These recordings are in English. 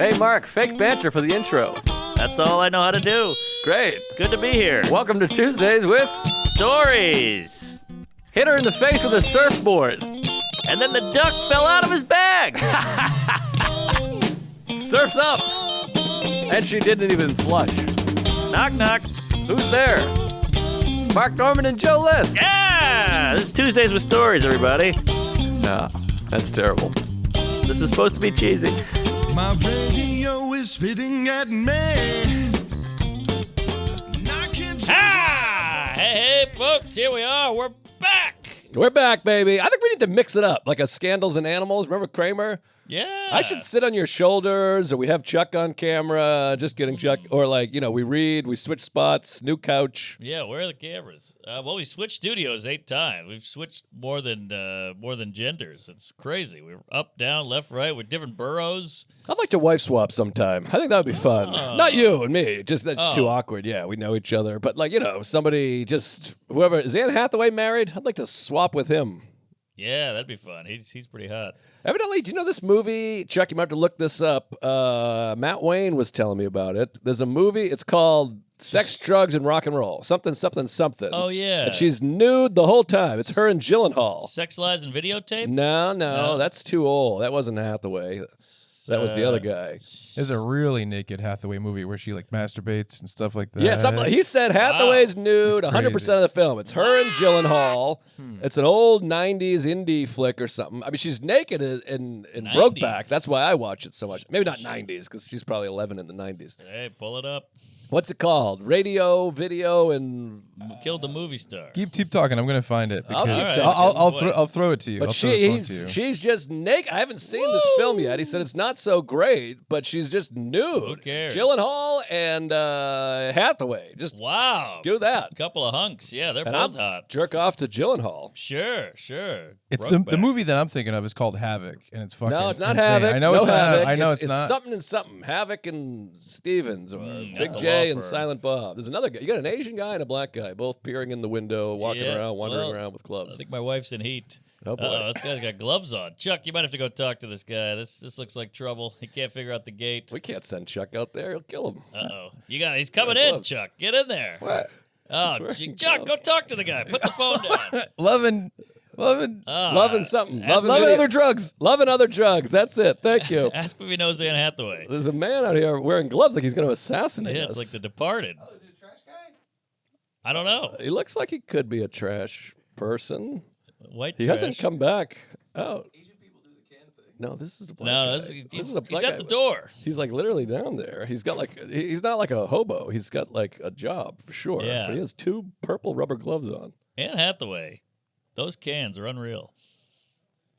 Hey, Mark, fake banter for the intro. That's all I know how to do. Great. Good to be here. Welcome to Tuesdays with Stories. Hit her in the face with a surfboard. And then the duck fell out of his bag. Surf's up. And she didn't even flush. Knock, knock. Who's there? Mark Norman and Joe List. Yeah! This is Tuesdays with Stories, everybody. No, that's terrible. This is supposed to be cheesy. My radio is spitting at me. Hey, folks, here we are. We're back. We're back, baby. I think we need to mix it up, like a Scandals and Animals. Remember Kramer? Yeah. I should sit on your shoulders, or we have Chuck on camera. Just kidding, Chuck. Or like, we read, we switch spots, new couch. Yeah, where are the cameras? Well, we switched studios 8 times. We've switched more than genders. It's crazy. We're up, down, left, right with different boroughs. I'd like to wife swap sometime. I think that would be fun. Not you and me. Just that's too awkward. Yeah, we know each other. But like, somebody just whoever is Anne Hathaway married? I'd like to swap with him. Yeah, that'd be fun. He's pretty hot. Evidently, do you know this movie? Chuck, you might have to look this up. Matt Wayne was telling me about it. There's a movie. It's called Sex, Drugs, and Rock and Roll. Something. Oh, yeah. And she's nude the whole time. It's her and Gyllenhaal. Sex, Lies, and Videotape? No, that's too old. That wasn't Hathaway. That was the other guy. There's a really naked Hathaway movie where she like masturbates and stuff like that. Yeah, he said Hathaway's nude 100% of the film. It's her and Gyllenhaal. It's an old 90s indie flick or something. I mean, she's naked in Brokeback. That's why I watch it so much. Maybe not 90s, because she's probably 11 in the 90s. Hey, pull it up. What's it called? Radio, video, and... Killed the movie star. Keep talking. I'm gonna find it. I'll Because keep I'll throw it to you. But I'll throw the phone to you. she's just naked. I haven't seen this film yet. He said it's not so great, but she's just nude. Who cares? Gyllenhaal and Hathaway. Just Wow. do that. A couple of hunks. Yeah, they're And both I'll hot. jerk off to Gyllenhaal. Sure. It's the Brokeback. movie that I'm thinking of is called Havoc, and it's fucking No, it's not insane. Havoc. I know no it's Havoc. not. I know it's not. something and something. Havoc and Stevens, or Big that's a J law and firm. Silent Bob. There's another guy. You got an Asian guy and a black guy, both peering in the window, walking Yeah, around, wandering well, around with I clubs. think my wife's in heat. Oh, boy. Uh-oh, this guy's got gloves on. Chuck, you might have to go talk to this guy. This looks like trouble. He can't figure out the gate. We can't send Chuck out there. He'll kill him. He's coming Wear in, gloves. Chuck. Get in there. What? Oh, wearing Chuck, go gloves. talk to the guy. Put the phone down. loving. Loving something. ask Loving other drugs. Loving other drugs. That's it. Thank you. Ask if he knows Anne Hathaway. There's a man out here wearing gloves like he's going to assassinate Yeah, us. it's like The Departed. Oh, is it a trash guy? I don't know. He looks like he could be a trash person. White He trash. hasn't come back out. Asian people do the can thing. No, this is a black No, guy. he's is a black at guy. the door. He's like literally down there. He's got like he's not like a hobo. He's got like a job for sure. Yeah. But he has 2 purple rubber gloves on. Anne Hathaway. Those cans are unreal.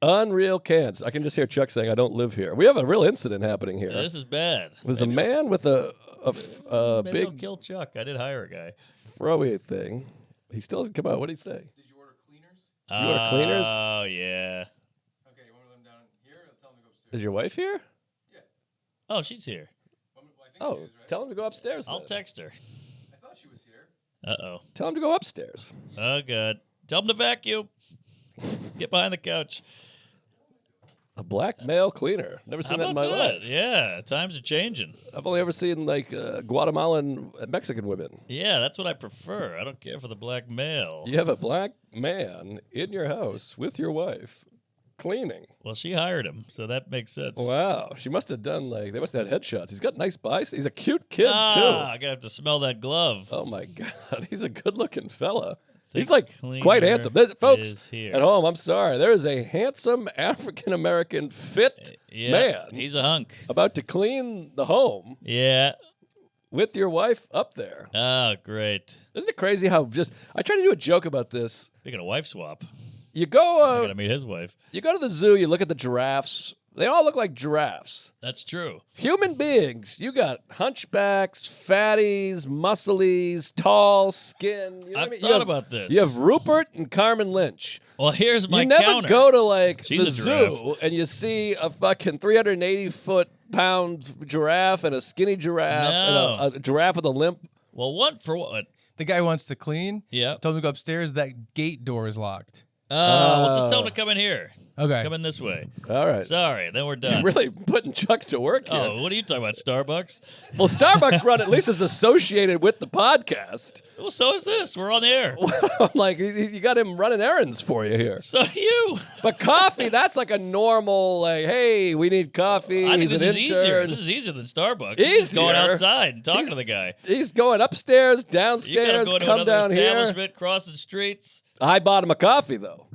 Unreal cans. I can just hear Chuck saying, "I don't live here." We have a real incident happening here. This is bad. There's a man with a Maybe I'll big kill Chuck. I did hire a guy. throwy thing. He still hasn't come out. What did he say? Did you order cleaners? You order cleaners? Oh, yeah. Okay, you want them down here? Or tell them to go upstairs. Is your wife here? Oh, she's here. Well, I think Oh, she is, right? tell him to go upstairs. I'll then. text her. I thought she was here. Uh-oh. Tell him to go upstairs. Oh, God. Tell him to vacuum. Get behind the couch. A black male cleaner. Never How seen that in about my that? life. Yeah, times are changing. I've only ever seen like Guatemalan and Mexican women. Yeah, that's what I prefer. I don't care for the black male. You have a black man in your house with your wife cleaning. Well, she hired him, so that makes sense. Wow. She must have done like, they must have had headshots. He's got nice biceps. He's a cute kid I too. gotta have to smell that glove. Oh my God. He's a good looking fella. Think He's like cleaner quite handsome. Folks is here. at home, I'm sorry. There is a handsome African American fit Yeah, man he's a hunk. about to clean the home Yeah. with your wife up there. Oh, great. Isn't it crazy how I try to do a joke about this. Speaking of wife swap, You go I gotta meet his wife. you go to the zoo, you look at the giraffes. They all look like giraffes. That's true. Human beings, you got hunchbacks, fatties, musclies, tall skin. You know what I I've mean? thought about this. You have Rupert and Carmen Lynch. Well, here's my You never counter. go to like She's the a zoo giraffe. and you see a fucking 380-pound giraffe and a skinny giraffe No. and a giraffe with a limp. Well, one for what? The guy wants to clean. Yeah. Told him to go upstairs. That gate door is locked. Well, just tell him to come in here. Okay. Come in this way. All right. Sorry, then we're done. Really putting Chuck to work here. Oh, what are you talking about, Starbucks? Well, Starbucks Run at least is associated with the podcast. Well, so is this. We're on the air. I'm like, you got him running errands for you here. So do you. But coffee, that's like a normal, like, hey, we need coffee. I think He's this an is intern. easier. This is easier than Starbucks. He's just going Easier? outside and talking to the guy. He's going upstairs, You gotta downstairs, go to come another down here. establishment, crossing streets. I bought him a coffee, though.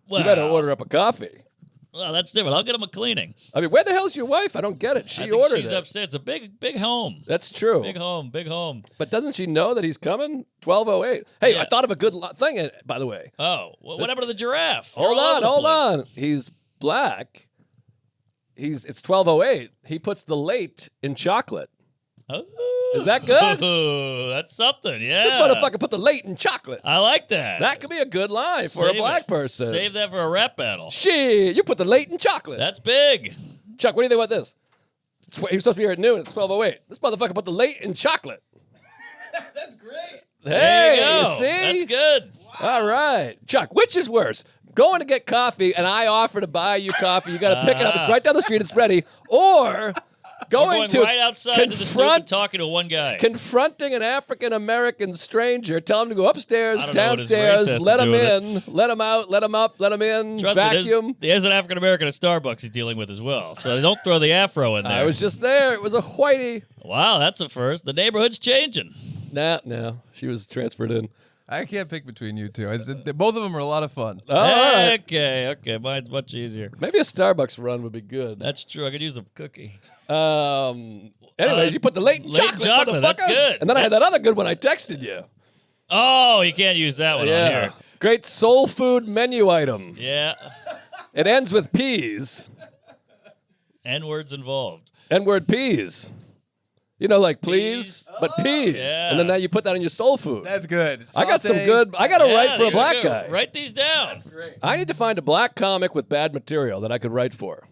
Well, You better order up a coffee. Well, that's different. I'll get him a cleaning. I mean, where the hell's your wife? I don't get it. She I think ordered she's it. upstairs. It's a big home. That's true. Big home. But doesn't she know that he's coming? 12:08. Hey, Yeah. I thought of a good thing, by the way. Oh, well, what happened to the giraffe? Hold You're all over on, the hold place. on. He's black. It's 12:08. He puts the late in chocolate. Oh. Is that good? That's something, yeah. This motherfucker put the late in chocolate. I like that. That could be a good line for a Save black it. person. Save that for a rap battle. Shit, you put the late in chocolate. That's big. Chuck, what do you think about this? He was supposed to be here at noon. It's 12:08. This motherfucker put the late in chocolate. That's great. There Hey, you go. see? That's good. All right. Chuck, which is worse? Going to get coffee and I offer to buy you coffee. You got to pick it up. It's right down the street. It's ready. Or going to right outside to the stoop and confront talking to one guy. confronting an African-American stranger, tell him to go upstairs, I don't know what his race downstairs, has to let do him with in, let him out, let him up, let him in, Trust me, vacuum. there's an African American at Starbucks he's dealing with as well. So don't throw the afro in there. I was just there. It was a whitey. Wow, that's a first. The neighborhood's changing. No. She was transferred in. I can't pick between you two. Both of them are a lot of fun. All right. Okay. Mine's much easier. Maybe a Starbucks run would be good. That's true. I could use a cookie. Anyways, you put the late Late chocolate, that's motherfucker. good. And then I had that That's- other good one I texted you. Oh, you can't use that one on here. Great soul food menu item. Yeah. It ends with peas. N-words involved. N-word peas. You know, like please, but peas. yeah. And then now you put that in your soul food. That's good. I got some Saute. good. I got to Yeah, write for a these are black good. guy. Write these down. Great. I need to find a black comic with bad material that I could write for.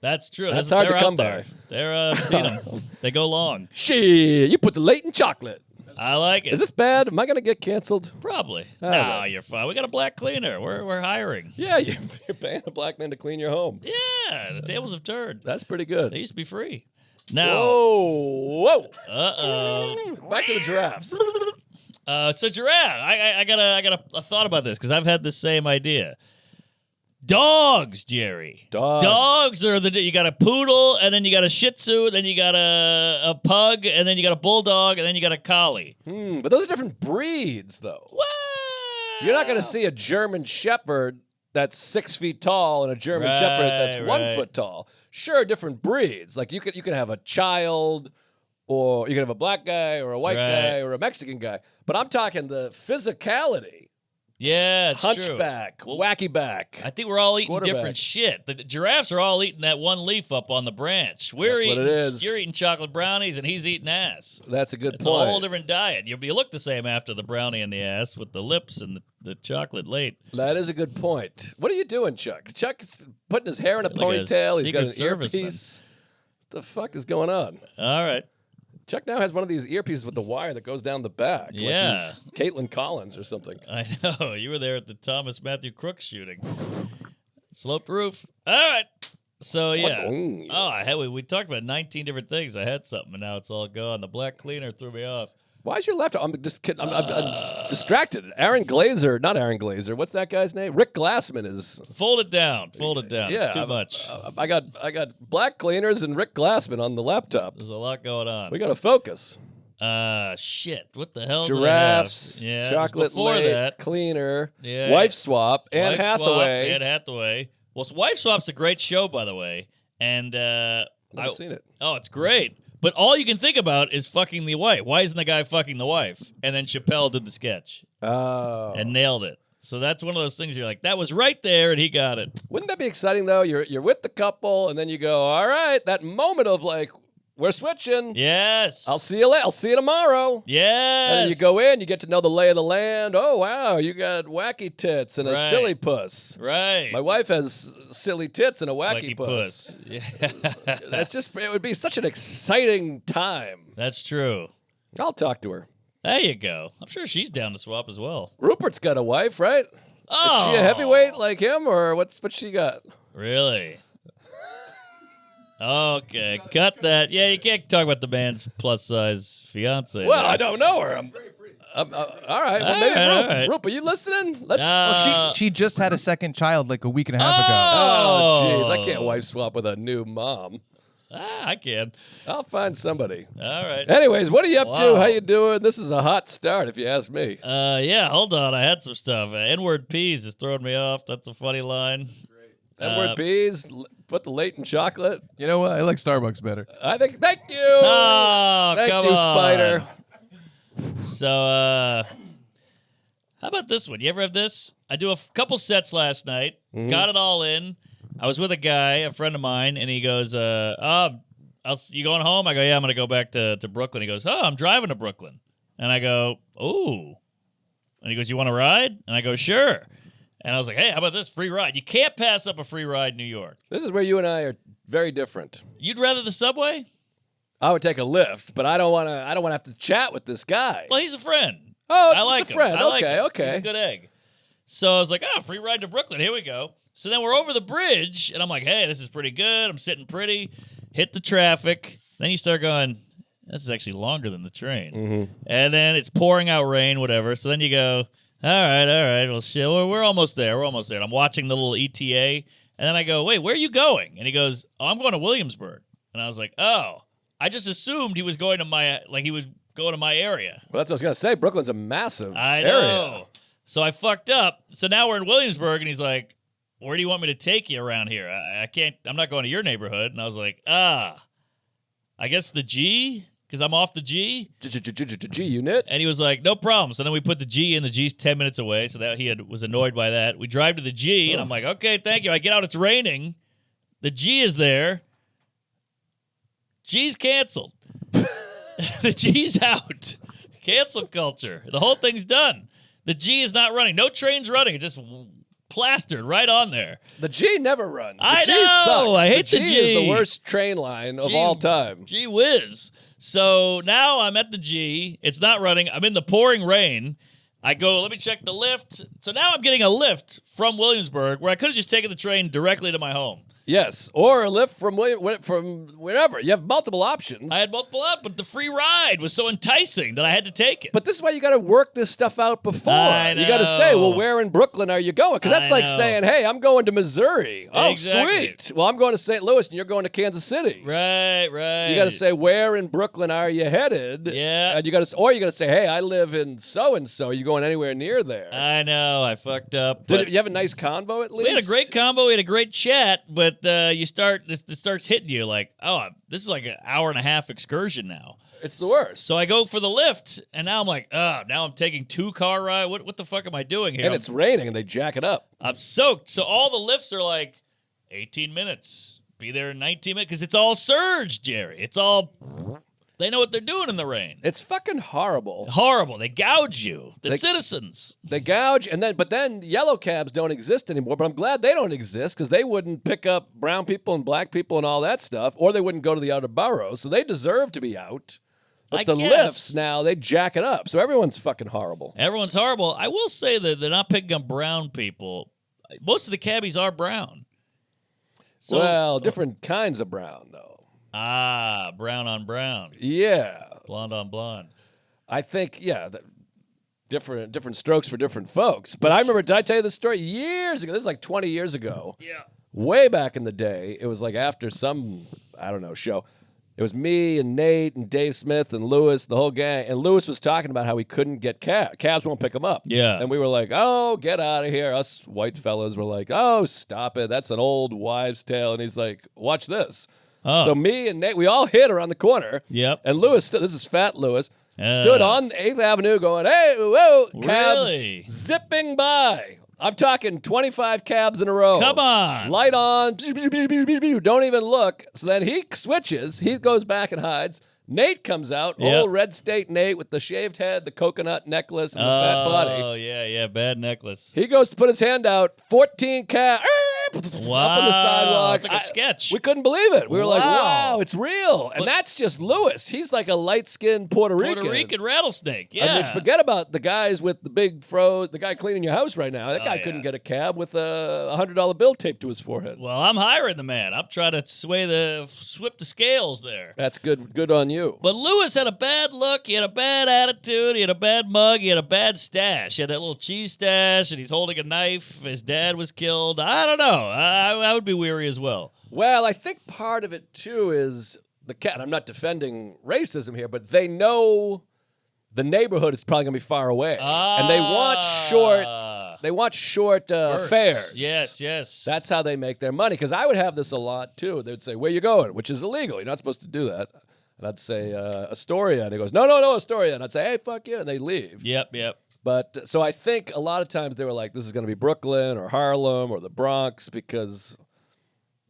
That's true. That's hard to They're come out there. by. They're seen 'em. They go long. Shit, you put the late in chocolate. I like it. Is this bad? Am I going to get canceled? Probably. All No, right. you're fine. We got a black cleaner. We're hiring. Yeah, you're paying a black man to clean your home. Yeah, the tables have turned. That's pretty They good. used to be free. Now, Whoa. uh-oh. Back to the giraffes. So giraffe, I got a thought about this because I've had the same idea. Dogs, Jerry. Dogs. are you got a poodle, and then you got a Shih Tzu, then you got a pug, and then you got a bulldog, and then you got a collie. But those are different breeds, though. What? You're not going to see a German Shepherd that's 6 feet tall and a German Shepherd that's 1 right. foot tall. Sure, different breeds. Like you could have a child, or you could have a black guy, or a white guy, or a Mexican guy. But I'm talking the physicality. Yeah, it's true. Hunchback, wacky back. I think we're all eating Quarterback. different shit. The giraffes are all eating that one leaf up on the branch. That's what it is. You're eating chocolate brownies, and he's eating ass. That's a good It's point. a whole different diet. You look the same after the brownie and the ass with the lips and the chocolate late. That is a good point. What are you doing, Chuck? Chuck's putting his hair in a Like a ponytail. He's got an Secret Serviceman. earpiece. What the fuck is going on? All right. Chuck now has one of these earpieces with the wire that goes down the back. Yeah. Like he's Caitlin Collins or something. I know. You were there at the Thomas Matthew Crooks shooting. Sloped roof. All right. So, yeah. We talked about 19 different things. I had something, and now it's all gone. The black cleaner threw me off. Why is your laptop? I'm just kidding. I'm distracted. Not Aaron Glazer. What's that guy's name? Rick Glassman is. Fold it down. Yeah, It's too much. I got black cleaners and Rick Glassman on the laptop. There's a lot going on. We got to focus. Shit. What the hell? Giraffes, do they have? Yeah, chocolate before late, that. cleaner, Yeah. wife swap, Anne Wife Hathaway. Swap, Anne Hathaway. Well, Wife Swap's a great show, by the way. And I've seen it. Oh, it's great. But all you can think about is fucking the wife. Why isn't the guy fucking the wife? And then Chappelle did the sketch Oh. and nailed it. So that's one of those things you're like, that was right there, and he got it. Wouldn't that be exciting though? You're with the couple, and then you go, all right, that moment of like, we're switching. Yes. I'll see you later. I'll see you tomorrow. Yes. And then you go in, you get to know the lay of the land. Oh wow, you got wacky tits and a Right. silly puss. Right. My wife has silly tits and a wacky, Wacky puss. Yeah. It would be such an exciting time. That's true. I'll talk to her. There you go. I'm sure she's down to swap as well. Rupert's got a wife, right? Oh. Is she a heavyweight like him, or what's she got? Really? Okay, cut that. Yeah, you can't talk about the man's plus-size fiance. Well, I don't know her. All right. Well, maybe all Roop. right. Roop, are you listening? Let's. She just had a second child like a week and a half ago. Oh, jeez. I can't wife swap with a new mom. I can. I'll find somebody. All right. Anyways, what are you up to? Wow. How you doing? This is a hot start, if you ask me. Yeah, hold on. I had some stuff. N-word peas is throwing me off. That's a funny line. Edward Peas, put the Leighton chocolate. You know what? I like Starbucks better. I think. Thank you. Oh, Thank come you, on. Spider. So, how about this one? You ever have this? I do a couple sets last night. Got it all in. I was with a guy, a friend of mine, and he goes, you going home? I go, yeah, I'm going to go back to Brooklyn. He goes, oh, I'm driving to Brooklyn. And I go, ooh. And he goes, you want to ride? And I go, sure. And I was like, hey, how about this free ride? You can't pass up a free ride in New York. This is where you and I are very different. You'd rather the subway? I would take a lift, but I don't want to. I don't want to have to chat with this guy. Well, he's a friend. Oh, I like it's a friend. him. I like him. Okay. He's a good egg. So I was like, free ride to Brooklyn. Here we go. So then we're over the bridge, and I'm like, hey, this is pretty good. I'm sitting pretty. Hit the traffic. Then you start going, this is actually longer than the train. Mm-hmm. And then it's pouring out rain, whatever. So then you go, all right. Well, shit, we're almost there. And I'm watching the little ETA. And then I go, wait, where are you going? And he goes, I'm going to Williamsburg. And I was like, oh. I just assumed he was going to my area. Well, that's what I was gonna say. Brooklyn's a massive I area. know. So I fucked up. So now we're in Williamsburg, and he's like, where do you want me to take you around here? I can't, I'm not going to your neighborhood. And I was like, I guess the G, because I'm off the G. G unit. And he was like, no problem. So then we put the G in. The G's 10 minutes away, so that was annoyed by that. We drive to the G, and I'm like, okay, thank you. I get out, it's raining. The G is there. G's canceled. The G's out. Cancel culture. The whole thing's done. The G is not running. No train's running. It's just plastered right on there. The G never runs. The I G know. Sucks. I hate the G. G. Is the worst train line of all time. Gee whiz. So now I'm at the G. It's not running. I'm in the pouring rain. I go, let me check the lift. So now I'm getting a lift from Williamsburg where I could have just taken the train directly to my home. Yes, or a lift from wherever. You have multiple options. I had multiple up, but the free ride was so enticing that I had to take it. But this is why you got to work this stuff out before. I You got to know. say, well, where in Brooklyn are you going? Because that's I like know. saying, hey, I'm going to Missouri. Oh, Exactly. sweet. Well, I'm going to St. Louis, and you're going to Kansas City. Right. You got to say, where in Brooklyn are you headed? Yeah. And you got to say, hey, I live in so and so. You going anywhere near there? I know. I fucked up. Did you have a nice convo at least? We had a great combo. We had a great chat, but it starts hitting you like, oh, this is like an hour and a half excursion now. It's the worst. So I go for the lift, and now I'm like, now I'm taking 2-car ride. What the fuck am I doing here? And it's raining, and they jack it up. I'm soaked. So all the lifts are like 18 minutes. Be there in 19 minutes because it's all surge, Jerry. It's all. They know what they're doing in the rain. It's fucking horrible. Horrible. They gouge you. The citizens. They gouge, but then yellow cabs don't exist anymore. But I'm glad they don't exist because they wouldn't pick up brown people and black people and all that stuff, or they wouldn't go to the outer boroughs. So they deserve to be out. But the lifts now, they jack it up. So everyone's fucking horrible. Everyone's horrible. I will say that they're not picking up brown people. Most of the cabbies are brown. So, well, different kinds of brown, though. Brown on brown. Yeah. Blonde on blonde. I think, different strokes for different folks. But I remember, did I tell you this story years ago? This is like 20 years ago. Yeah. Way back in the day. It was like after some, I don't know, show. It was me and Nate and Dave Smith and Lewis, the whole gang. And Lewis was talking about how he couldn't get cabs. Cabs won't pick him up. Yeah. And we were like, oh, get out of here. Us white fellas were like, oh, stop it. That's an old wives' tale. And he's like, watch this. Oh. So me and Nate, we all hid around the corner. Yep. And Lewis, this is Fat Lewis, stood on 8th Avenue going, hey, whoa, cabs Really? zipping by. I'm talking 25 cabs in a row. Come on. Light on. Don't even look. So then he switches. He goes back and hides. Nate comes out, Yep. old Red State Nate with the shaved head, the coconut necklace, and the fat body. Oh, yeah, bad necklace. He goes to put his hand out, 14 cabs. up on the sidewalks. It's like a sketch. We couldn't believe it. We were like, Wow. wow, it's real. And that's just Lewis. He's like a light-skinned Puerto Rican rattlesnake. Yeah. I mean, forget about the guys with the big froze, the guy cleaning your house right now. That guy couldn't get a cab with a $100 bill taped to his forehead. Well, I'm hiring the man. I'm trying to swip the scales there. That's good. Good on you. But Lewis had a bad look. He had a bad attitude. He had a bad mug. He had a bad stash. He had that little cheese stash, and he's holding a knife. His dad was killed. I don't know. I would be weary as well. Well, I think part of it, too, is the cat. I'm not defending racism here, but they know the neighborhood is probably going to be far away. And they want short fares. Yes. That's how they make their money. Because I would have this a lot, too. They'd say, where you going? Which is illegal. You're not supposed to do that. And I'd say, Astoria. And he goes, no, Astoria. And I'd say, hey, fuck you. And they leave. Yep. But so I think a lot of times they were like, this is going to be Brooklyn or Harlem or the Bronx because,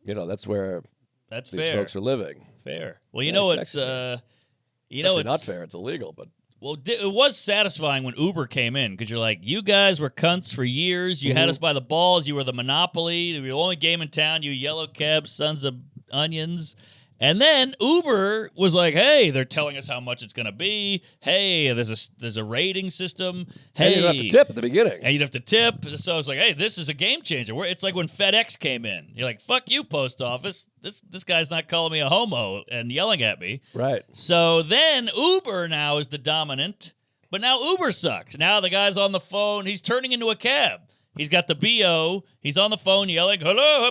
that's where these fair. folks are living. Fair. Well, you know it's It's not fair. It's illegal, but. Well, it was satisfying when Uber came in because you're like, you guys were cunts for years. You had us by the balls. You were the monopoly. You were the only game in town. You yellow cab sons of onions. And then Uber was like, hey, they're telling us how much it's going to be. Hey, there's a rating system. Hey, and you don't have to tip at the beginning. And you'd have to tip. So it's like, hey, this is a game changer. It's like when FedEx came in. You're like, fuck you, post office. This guy's not calling me a homo and yelling at me. Right. So then Uber now is the dominant. But now Uber sucks. Now the guy's on the phone. He's turning into a cab. He's got the BO. He's on the phone yelling, hello,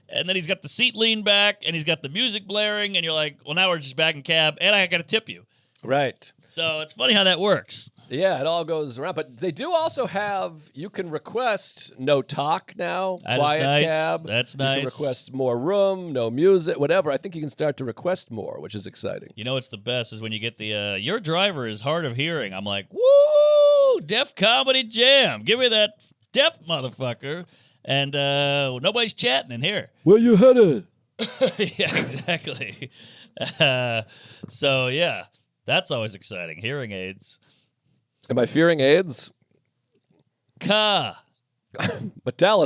and then he's got the seat leaned back, and he's got the music blaring, and you're like, well, now we're just back in cab, and I got to tip you. Right. So it's funny how that works. Yeah, it all goes around. But they do also have, you can request no talk now, quiet nice. cab. That's nice. You can request more room, no music, whatever. I think you can start to request more, which is exciting. You know what's the best is when you get the, your driver is hard of hearing. I'm like, woo, Def Comedy Jam. Give me that deaf motherfucker. And nobody's chatting in here. Where you headed? Yeah, exactly. So, yeah, that's always exciting. Hearing aids. Am I fearing AIDS? Mattel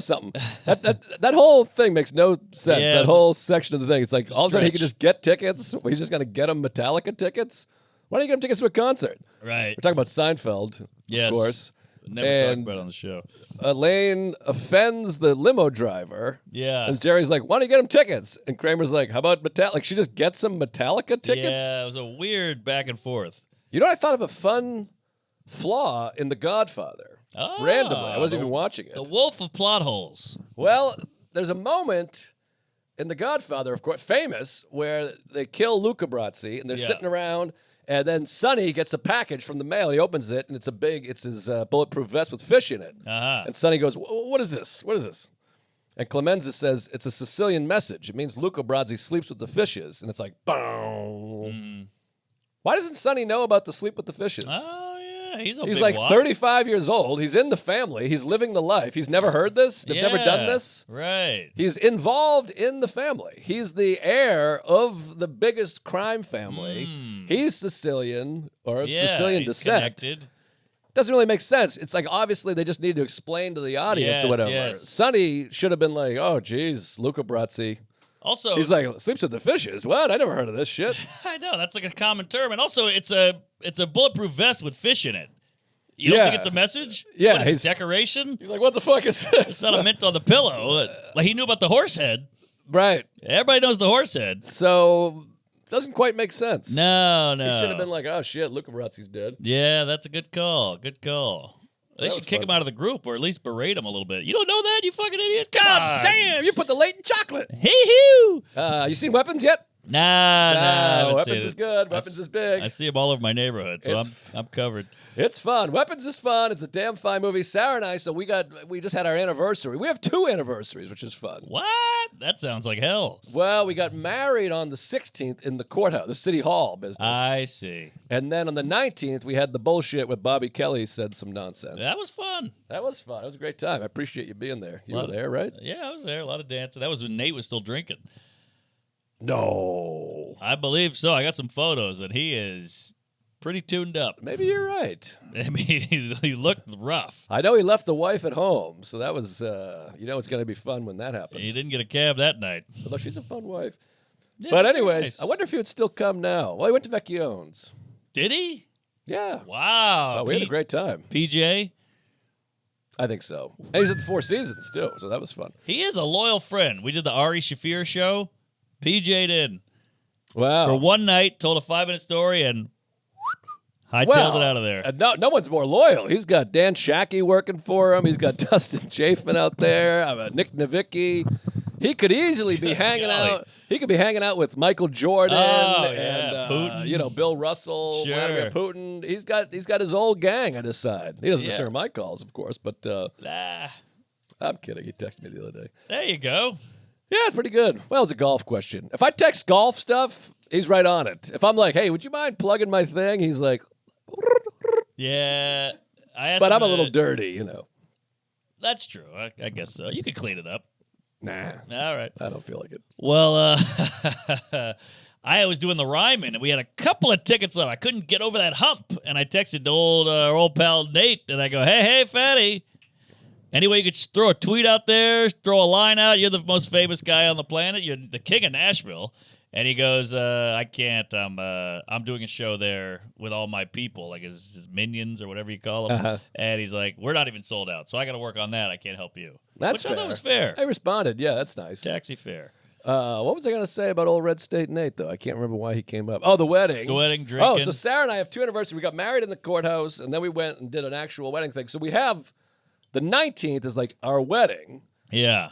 something. That whole thing makes no sense. Yeah, that whole section of the thing. It's like all of a sudden he could stretch. just get tickets. He's just going to get them Metallica tickets. Why don't you get him tickets to a concert? Right. We're talking about Seinfeld, Yes. of course. Never talked And about it on the show. Elaine offends the limo driver. Yeah. And Jerry's like, why don't you get him tickets? And Kramer's like, how about Metallica? Like, she just gets some Metallica tickets? Yeah, it was a weird back and forth. You know what I thought of a fun flaw in The Godfather? Oh, Randomly. I wasn't even watching it. The wolf of plot holes. Well, there's a moment in The Godfather, of course, famous, where they kill Luca Brasi, and they're sitting around, and then Sonny gets a package from the mail, and he opens it, and it's his bulletproof vest with fish in it. Uh-huh. And Sonny goes, what is this? What is this? And Clemenza says, it's a Sicilian message. It means Luca Brasi sleeps with the fishes. And it's like, boom. Why doesn't Sonny know about the sleep with the fishes? Oh, yeah. He's He's big like wop. 35 years old. He's in the family. He's living the life. He's never heard this. They've never done this. Right. He's involved in the family. He's the heir of the biggest crime family. He's Sicilian or of Sicilian he's descent. Connected. Doesn't really make sense. It's like obviously they just need to explain to the audience or whatever. Yes. Sonny should have been like, oh, geez, Luca Brasi. Also, He's like, sleeps with the fishes. What? I never heard of this shit. I know that's like a common term, and also it's a bulletproof vest with fish in it. You don't think it's a message? Yeah, what is he's- it, decoration. He's like, what the fuck is this? It's not a mint on the pillow. Like he knew about the horse head. Right. Everybody knows the horse head. So doesn't quite make sense. No. He should have been like, oh shit, Luca Brasi's dead. Yeah, that's a good call. Good call. They That should was kick fun. him out of the group, or at least berate him a little bit. You don't know that, you fucking idiot. Come God on. damn, you put the latent chocolate. Hee-hoo. You seen Weapons yet? Nah, I haven't Weapons seen is it. good. Weapons is big. I see them all over my neighborhood, so It's- I'm covered. It's fun. Weapons is fun. It's a damn fine movie. Sarah and I, so we just had our anniversary. We have 2 anniversaries, which is fun. What? That sounds like hell. Well, we got married on the 16th in the courthouse, the city hall business. I see. And then on the 19th, we had the bullshit with Bobby Kelly said some nonsense. That was fun. That was fun. It was a great time. I appreciate you being there. You were Lot- there, right? Yeah, I was there. A lot of dancing. That was when Nate was still drinking. No. I believe so. I got some photos, and he is pretty tuned up. Maybe you're right. I mean, he looked rough. I know he left the wife at home, so that was, it's going to be fun when that happens. He didn't get a cab that night. Although she's a fun wife. Yes, But anyways, nice. I wonder if he would still come now. Well, he went to Vecchione's. Did he? Yeah. Wow. Oh, we had a great time. PJ? I think so. And he's at the Four Seasons, too, so that was fun. He is a loyal friend. We did the Ari Shafir show. PJ did. Wow. For one night, told a 5-minute story, and hightailed it out of there. And no one's more loyal. He's got Dan Shackey working for him. He's got Dustin Chafin out there. Nick Novicki. He could easily be hanging out. He could be hanging out with Michael Jordan and Putin. Bill Russell, Sure. Vladimir Putin. He's got his old gang on his side. He doesn't return my calls, of course, but I'm kidding. He texted me the other day. There you go. Yeah, it's pretty good. Well, it's a golf question. If I text golf stuff, he's right on it. If I'm like, hey, would you mind plugging my thing? He's like, Yeah. but I'm a little dirty, That's true. I guess so. You could clean it up. Nah. All right. I don't feel like it. Well, I was doing the Ryman, and we had a couple of tickets left. I couldn't get over that hump, and I texted the old pal Nate, and I go, hey, fatty. Anyway, you could just throw a tweet out there, throw a line out. You're the most famous guy on the planet. You're the king of Nashville. And he goes, I can't. I'm doing a show there with all my people, like his minions or whatever you call them. Uh-huh. And he's like, we're not even sold out, so I got to work on that. I can't help you. That's Which fair. I thought was fair. I responded. Yeah, that's nice. Taxi fare. What was I going to say about old Red State Nate, though? I can't remember why he came up. Oh, the wedding. The wedding, drinking. Oh, so Sarah and I have 2 anniversaries. We got married in the courthouse, and then we went and did an actual wedding thing. So we have the 19th is like our wedding, Yeah.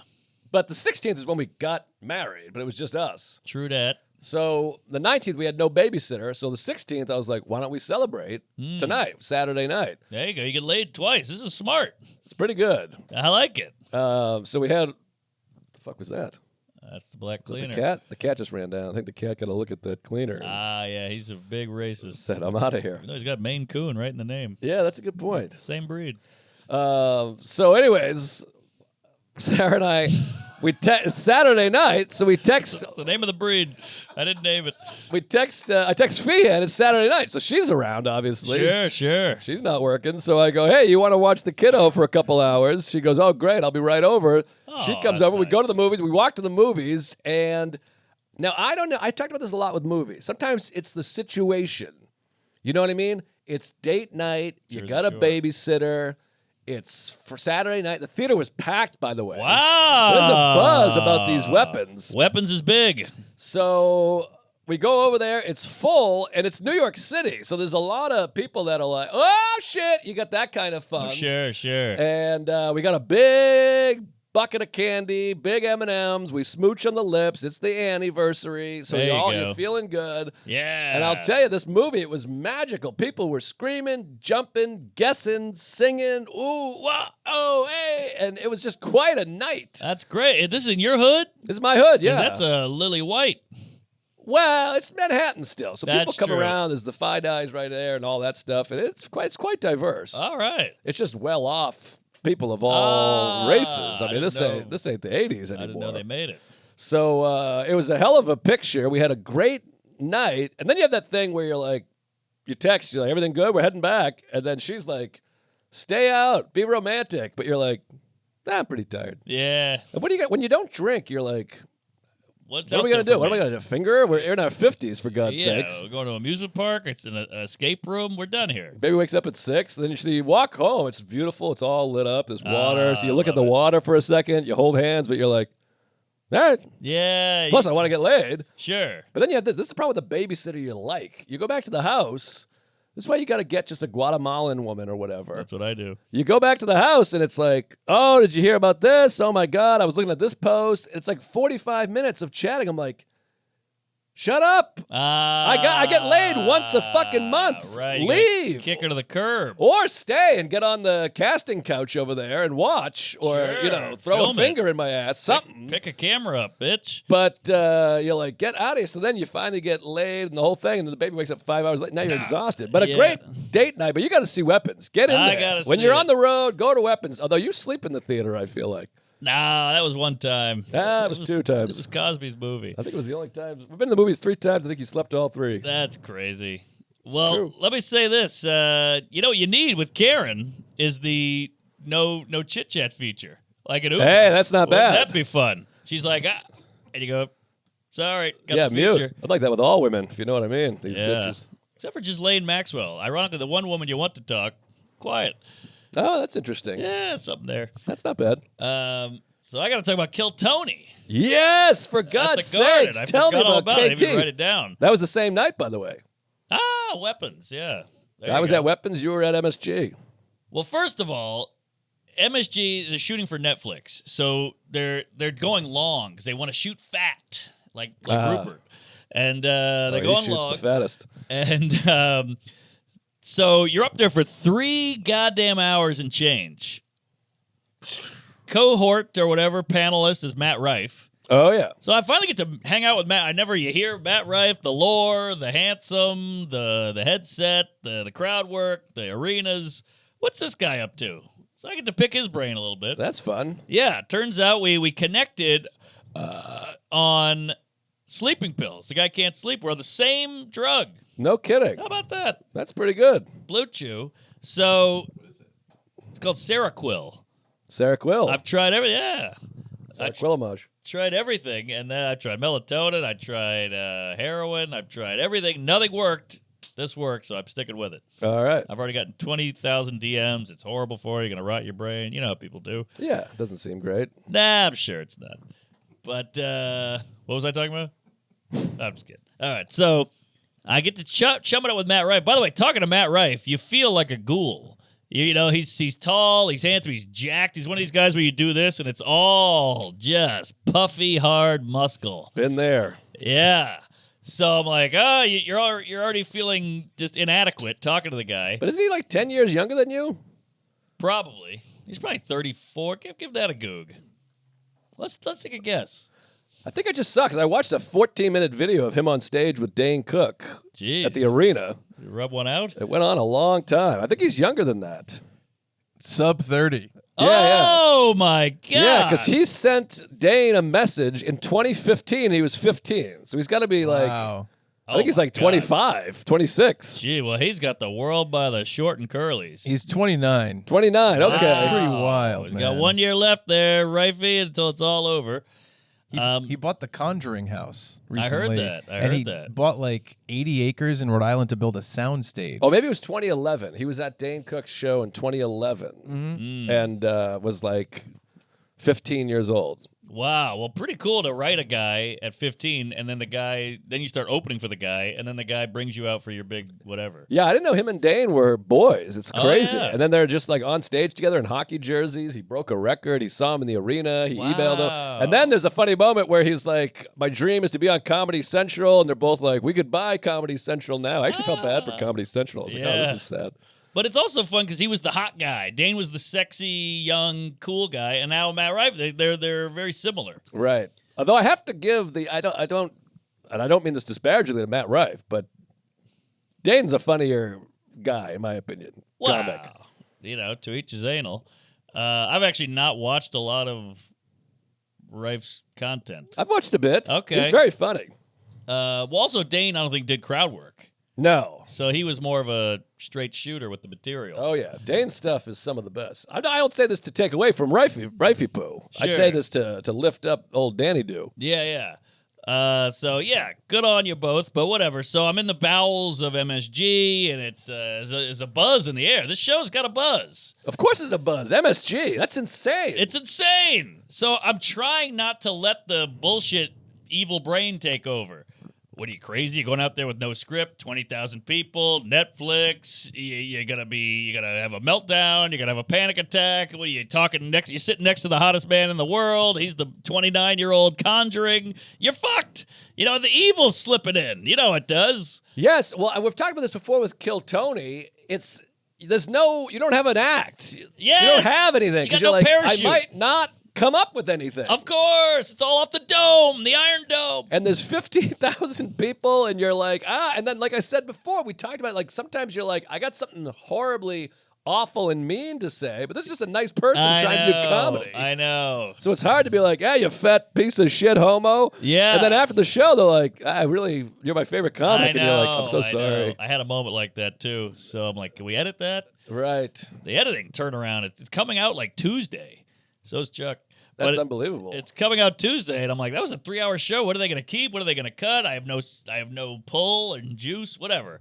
but the 16th is when we got married, but it was just us. True that. So the 19th, we had no babysitter. So the 16th, I was like, why don't we celebrate tonight, Saturday night? There you go. You get laid twice. This is smart. It's pretty good. I like it. So we had, what the fuck was that? That's the black Was it cleaner. the cat? The cat just ran down. I think the cat got a look at the cleaner and Yeah, he's a big racist. said, I'm out of here. No, he's got Maine Coon right in the name. Yeah, that's a good point. Same breed. So anyways, Sarah and I, Saturday night, so we text. That's the name of the breed. I didn't name it. I text Fia, and it's Saturday night, so she's around, obviously. Sure. She's not working, so I go, hey, you want to watch the kiddo for a couple hours? She goes, oh, great, I'll be right over. She comes that's over, we go to nice. the movies, we walk to the movies, and now I don't know, I talked about this a lot with movies. Sometimes it's the situation. You know what I mean? It's date night, you Jersey got a Shore. babysitter, it's for Saturday night. The theater was packed, by the way. Wow. There's a buzz about these weapons. Weapons is big. So we go over there, it's full, and it's New York City. So there's a lot of people that are like, oh, shit, you got that kind of fun. Sure. And we got a big bucket of candy, big M&Ms. We smooch on the lips. It's the anniversary. So There you go. you're feeling good. Yeah. And I'll tell you, this movie, it was magical. People were screaming, jumping, guessing, singing, ooh, wow, oh, hey. And it was just quite a night. That's great. This is in your hood? This is my hood, 'Cause yeah. That's a Lily White. Well, it's Manhattan still, so people That's come true. around. There's the Fi-Di's right there and all that stuff, and it's quite diverse. All right. It's just well off people of all races. I mean, I this didn't ain't the 80s anymore. I didn't know they made it. So it was a hell of a picture. We had a great night, and then you have that thing where you're like, you text, you're like, everything good? We're heading back, and then she's like, stay out, be romantic, but you're like, nah, I'm pretty tired. Yeah. And what do you got when you don't drink? You're like, What what are we gonna do? What am I gonna do? Finger? We're in our 50s, for God's Yeah, sakes. we're going to an amusement park. It's in an escape room. We're done here. Baby wakes up at 6. Then you walk home. It's beautiful. It's all lit up. There's water. So you look at the love it. water for a second. You hold hands, but you're like, all right. Yeah. Plus, I want to get laid. Sure. But then you have this. This is the problem with the babysitter you like. You go back to the house. This is why you got to get just a Guatemalan woman or whatever. That's what I do. You go back to the house and it's like, oh, did you hear about this? Oh my God, I was looking at this post. It's like 45 minutes of chatting. I'm like, shut up. I get laid once a fucking month. Right. You Leave. gotta kick her to the curb. Or stay and get on the casting couch over there and watch, or Sure. throw Film a it. finger in my ass, something. Pick a camera up, bitch. But you're like, get out of here. So then you finally get laid and the whole thing, and then the baby wakes up 5 hours later. Now you're exhausted. But a Yeah. great date night. But you got to see Weapons. Get in I there. gotta When see you're it. on the road, go to Weapons. Although you sleep in the theater, I feel like. Nah, that was one time. It was 2 times. It was Cosby's movie. I think it was the only time. We've been to the movies 3 times. I think you slept all 3. That's crazy. Well, let me say this. You know what you need with Karen is the no chit chat feature, like an Uber. Hey, that's not bad. Wouldn't that be fun? She's like, and you go, sorry, got the mute. feature. I'd like that with all women, if you know what I mean. These Yeah. bitches. Except for Ghislaine Maxwell. Ironically, the one woman you want to talk, quiet. Oh, that's interesting. Yeah, something there. That's not bad. So I got to talk about Kill Tony. Yes, for At God's the Garden. sakes, I tell me forgot all about it. I didn't even KT. write it down. That was the same night, by the way. Weapons, yeah. There I you was go. at Weapons. You were at MSG. Well, first of all, MSG is shooting for Netflix, so they're going long because they want to shoot fat, like Rupert, and they're he going shoots long. the fattest. And so you're up there for 3 goddamn hours and change. Cohort or whatever panelist is Matt Rife. Oh yeah. So I finally get to hang out with Matt. You hear Matt Rife, the lore, the handsome, the headset, the crowd work, the arenas. What's this guy up to? So I get to pick his brain a little bit. That's fun. Yeah, turns out we connected on sleeping pills. The guy can't sleep. We're on the same drug. No kidding. How about that? That's pretty good. BlueChew. So it's called Seroquel. Sarah Quill. I've tried everything. Yeah. Sarah Quillamage. Tried everything, and then I tried melatonin, I tried heroin, I've tried everything. Nothing worked. This works, so I'm sticking with it. All right. I've already gotten 20,000 DMs. It's horrible for you. You're going to rot your brain. You know how people do. Yeah, doesn't seem great. Nah, I'm sure it's not. But what was I talking about? I'm just kidding. All right, so I get to chum it up with Matt Rife. By the way, talking to Matt Rife, you feel like a ghoul. You know, he's tall, he's handsome, he's jacked. He's one of these guys where you do this, and it's all just puffy, hard muscle. Been there. Yeah. So I'm like, you're already feeling just inadequate talking to the guy. But isn't he like 10 years younger than you? Probably. He's probably 34. Give that a goog. Let's take a guess. I think I just saw, because I watched a 14-minute video of him on stage with Dane Cook Jeez. at the arena. You rub one out? It went on a long time. I think he's younger than that. Sub 30. Oh, my God. Yeah, because he sent Dane a message in 2015. He was 15. So he's got to be like, Wow. I think he's like 25, 26. Gee, well, he's got the world by the short and curlies. He's 29. 29, okay. That's pretty wild, He's man. got 1 year left there, Rifey, until it's all over. He bought the Conjuring House I heard recently. that. I and heard he that. bought like 80 acres in Rhode Island to build a sound stage. Oh, maybe it was 2011. He was at Dane Cook's show in 2011 and was like 15 years old. Wow. Well, pretty cool to write a guy at 15, and then then you start opening for the guy, and then the guy brings you out for your big whatever. Yeah, I didn't know him and Dane were boys. It's crazy. yeah. And then they're just like on stage together in hockey jerseys. He broke a record. He saw him in the arena. He emailed him. And then there's a funny moment where he's like, my dream is to be on Comedy Central. And they're both like, we could buy Comedy Central now. I actually felt bad for Comedy Central. I was like, oh, Yeah. this is sad. But it's also fun because he was the hot guy. Dane was the sexy, young, cool guy, and now Matt Rife, they're very similar. Right. Although I have to give I don't mean this disparagingly to Matt Rife, but Dane's a funnier guy, in my opinion. Wow. Comic. You know, to each his anal. I've actually not watched a lot of Rife's content. I've watched a bit. Okay. He's very funny. Well, also, Dane, I don't think, did crowd work. No. So he was more of a straight shooter with the material. Oh, yeah. Dane's stuff is some of the best. I don't say this to take away from Rifey Poo. I Sure. say this to lift up old Danny Doo. Yeah. So, yeah, good on you both, but whatever. So I'm in the bowels of MSG, and it's a buzz in the air. This show's got a buzz. Of course there's a buzz. MSG. That's insane. It's insane. So I'm trying not to let the bullshit evil brain take over. What are you, crazy? You're going out there with no script, 20,000 people, Netflix. You're gonna have a meltdown. You're gonna have a panic attack. What are you talking next? You're sitting next to the hottest man in the world. He's the 29-year-old Conjuring. You're fucked. You know the evil's slipping in. You know it does. Yes. Well, we've talked about this before with Kill Tony. You don't have an act. Yes. You don't have anything. You got 'cause you're no like, parachute. I might not come up with anything. Of course, it's all off the dome, the Iron Dome. And there's 15,000 people, and you're like, and then like I said before, we talked about like sometimes you're like, I got something horribly awful and mean to say, but this is just a nice person trying to do comedy. I know. So it's hard to be like, hey, you fat piece of shit homo. Yeah. And then after the show, they're like, you're my favorite comic. And you're like, I'm so sorry. I had a moment like that too. So I'm like, can we edit that? Right. The editing turnaround, it's coming out like Tuesday. So is Chuck. That's But unbelievable. It's coming out Tuesday, and I'm like, that was a 3-hour show. What are they going to keep? What are they going to cut? I have no pull and juice, whatever.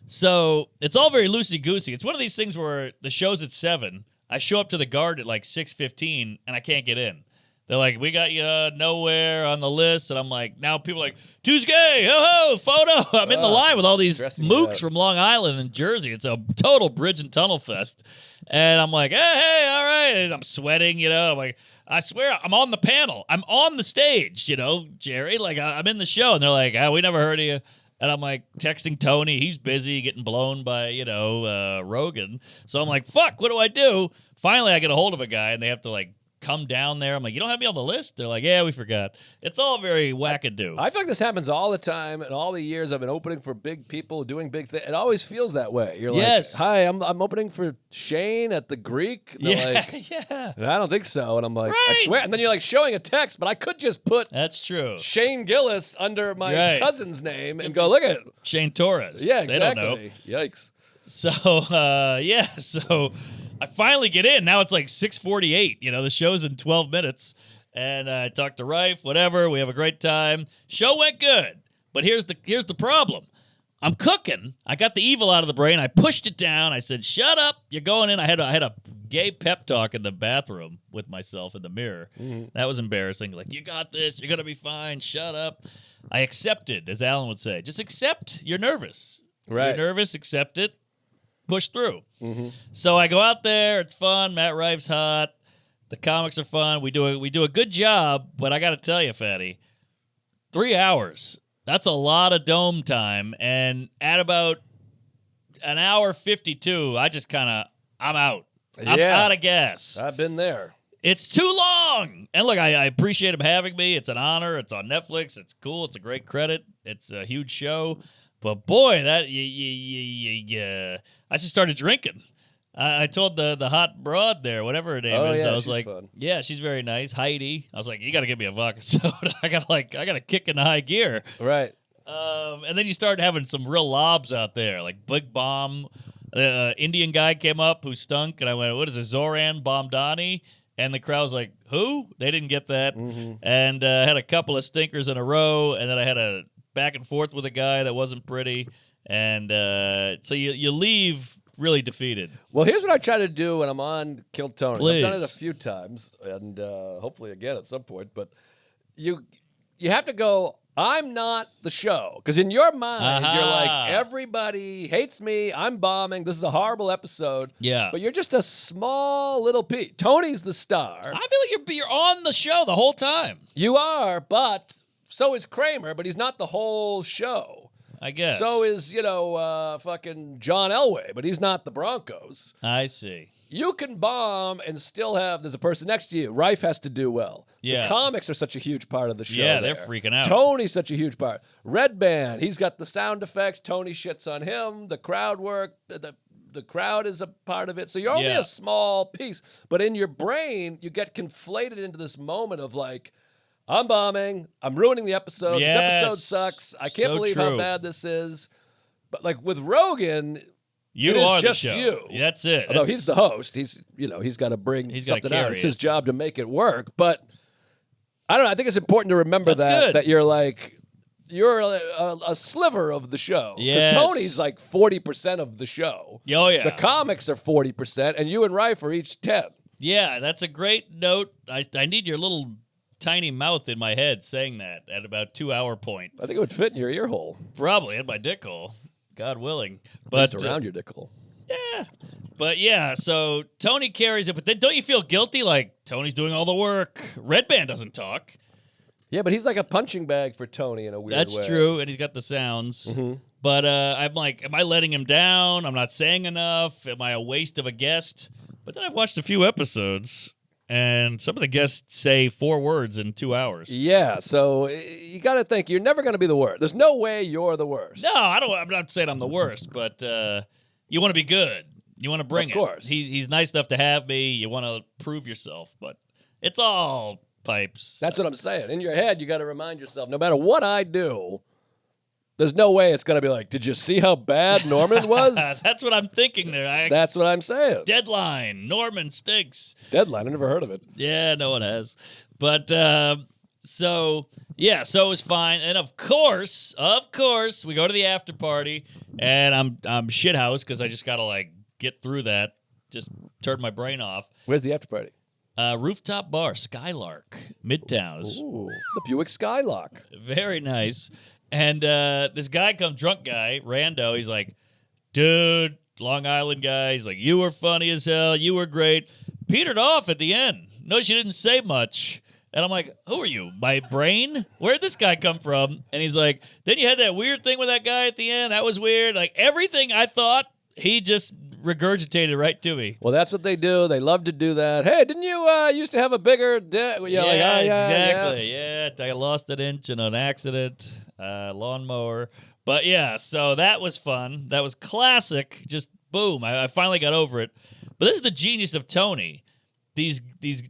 So it's all very loosey-goosey. It's one of these things where the show's at 7. I show up to the Garden at like 6:15, and I can't get in. They're like, we got you nowhere on the list. And I'm like, now people are like, Tuesday, ho-ho, photo. I'm in the line with all these mooks from Long Island and Jersey. It's a total bridge and tunnel fest. And I'm like, hey, all right. And I'm sweating, I'm like, I swear, I'm on the panel. I'm on the stage, Jerry. Like, I'm in the show. And they're like, we never heard of you. And I'm like texting Tony. He's busy getting blown by, Rogan. So I'm like, fuck, what do I do? Finally, I get a hold of a guy, and they have to, like, come down there. I'm like, you don't have me on the list? They're like, yeah, we forgot. It's all very wackadoo. I feel like this happens all the time. In all the years I've been opening for big people, doing big things, it always feels that way. You're like, hi, I'm opening for Shane at the Greek. And they're like, yeah. I don't think so. And I'm like, I swear. And then you're like showing a text, but I could just put That's true. Shane Gillis under my cousin's name and go, look at it. Shane Torres. Yeah, exactly. They don't know. Yikes. So, so I finally get in. Now it's like 6:48. The show's in 12 minutes. And I talked to Rife, whatever. We have a great time. Show went good. But here's the problem. I'm cooking. I got the evil out of the brain. I pushed it down. I said, shut up. You're going in. I had a gay pep talk in the bathroom with myself in the mirror. Mm-hmm. That was embarrassing. Like, you got this. You're going to be fine. Shut up. I accepted, as Alan would say. Just accept you're nervous. Right. You're nervous. Accept it. Push through. Mm-hmm. So I go out there. It's fun. Matt Rife's hot. The comics are fun. We do a good job, but I got to tell you, Fatty, 3 hours. That's a lot of dome time. And at about an hour 52, I'm out. I'm out of gas. I've been there. It's too long. And look, I appreciate him having me. It's an honor. It's on Netflix. It's cool. It's a great credit. It's a huge show. But boy, that I just started drinking. I told the hot broad there, whatever her name is. I was like, fun. yeah, she's very nice, Heidi. I was like, you got to give me a vodka soda. I got to kick in the high gear. Right. And then you start having some real lobs out there, like Big Bomb. Indian guy came up who stunk, and I went, what is it, Zoran Bomdani? And the crowd was like, who? They didn't get that. Mm-hmm. And had a couple of stinkers in a row, and then I had a back and forth with a guy that wasn't pretty. And so you leave really defeated. Well, here's what I try to do when I'm on Kill Tony. Please. I've done it a few times, and hopefully again at some point. But you have to go, I'm not the show. Because in your mind, you're like, everybody hates me. I'm bombing. This is a horrible episode. Yeah. But you're just a small little piece. Tony's the star. I feel like you're on the show the whole time. You are, but so is Kramer, but he's not the whole show. I guess. So is, fucking John Elway, but he's not the Broncos. I see. You can bomb and still there's a person next to you. Rife has to do well. Yeah. The comics are such a huge part of the show. Yeah, they're freaking out. Tony's such a huge part. Red Band, he's got the sound effects. Tony shits on him. The crowd work, the crowd is a part of it. So you're only a small piece. But in your brain, you get conflated into this moment of like, I'm bombing. I'm ruining the episode. Yes. This episode sucks. I can't believe how bad this is. But like with Rogan, you it are is just the show. you. That's it. Although he's the host, he's got to bring something out. It's his job to make it work. But I don't know. I think it's important to remember that you're like a sliver of the show. Yes. Because Tony's like 40% of the show. Oh yeah. The comics are 40%, and you and Rife are each 10. Yeah, that's a great note. I need your little tiny mouth in my head saying that at about 2 hour point. I think it would fit in your ear hole. Probably in my dick hole, God willing. But just around your dick hole. Yeah. But yeah, so Tony carries it, but then don't you feel guilty? Like, Tony's doing all the work. Red Band doesn't talk. Yeah, but he's like a punching bag for Tony in a weird way. That's true, and he's got the sounds. Mm-hmm. But I'm like, am I letting him down? I'm not saying enough. Am I a waste of a guest? But then I've watched a few episodes, and some of the guests say 4 words in 2 hours. Yeah, so you got to think you're never going to be the worst. There's no way you're the worst. No, I'm not saying I'm the worst, but you want to be good. You want to bring it. Of course. He's nice enough to have me. You want to prove yourself, but it's all pipes. That's what I'm saying. In your head, you got to remind yourself, no matter what I do, there's no way it's going to be like, did you see how bad Norman was? That's what I'm thinking there. That's what I'm saying. Deadline. Norman stinks. Deadline. I never heard of it. Yeah, no one has. But so it was fine. And of course, we go to the after party, and I'm shithouse because I just got to get through that. Just turn my brain off. Where's the after party? Rooftop bar, Skylark, Midtown. Ooh, the Buick Skylark. Very nice. And this guy comes, drunk guy, rando. He's like, dude, Long Island guy. He's like, you were funny as hell. You were great. Petered off at the end. Notice you didn't say much. And I'm like, who are you? My brain? Where'd this guy come from? And he's like, then you had that weird thing with that guy at the end. That was weird. Like, everything I thought, he just regurgitated right to me. Well, that's what they do. They love to do that. Hey, didn't you used to have a bigger dick? Yeah, exactly. Yeah, I lost an inch in an accident, lawnmower. But yeah, so that was fun. That was classic. Just boom. I finally got over it. But this is the genius of Tony. These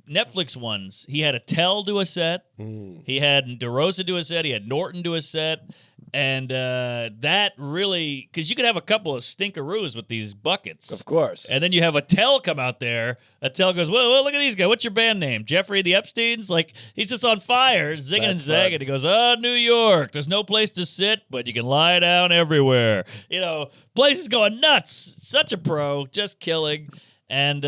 Netflix ones, he had Attell do a set. He had DeRosa do a set. He had Norton do a set. And that really, because you could have a couple of stinkeroos with these buckets. Of course. And then you have Attell come out there. Attell goes, well, look at these guys. What's your band name? Jeffrey the Epsteins? Like, he's just on fire, zigging and zagging. He goes, New York. There's no place to sit, but you can lie down everywhere. Place is going nuts. Such a pro, just killing. And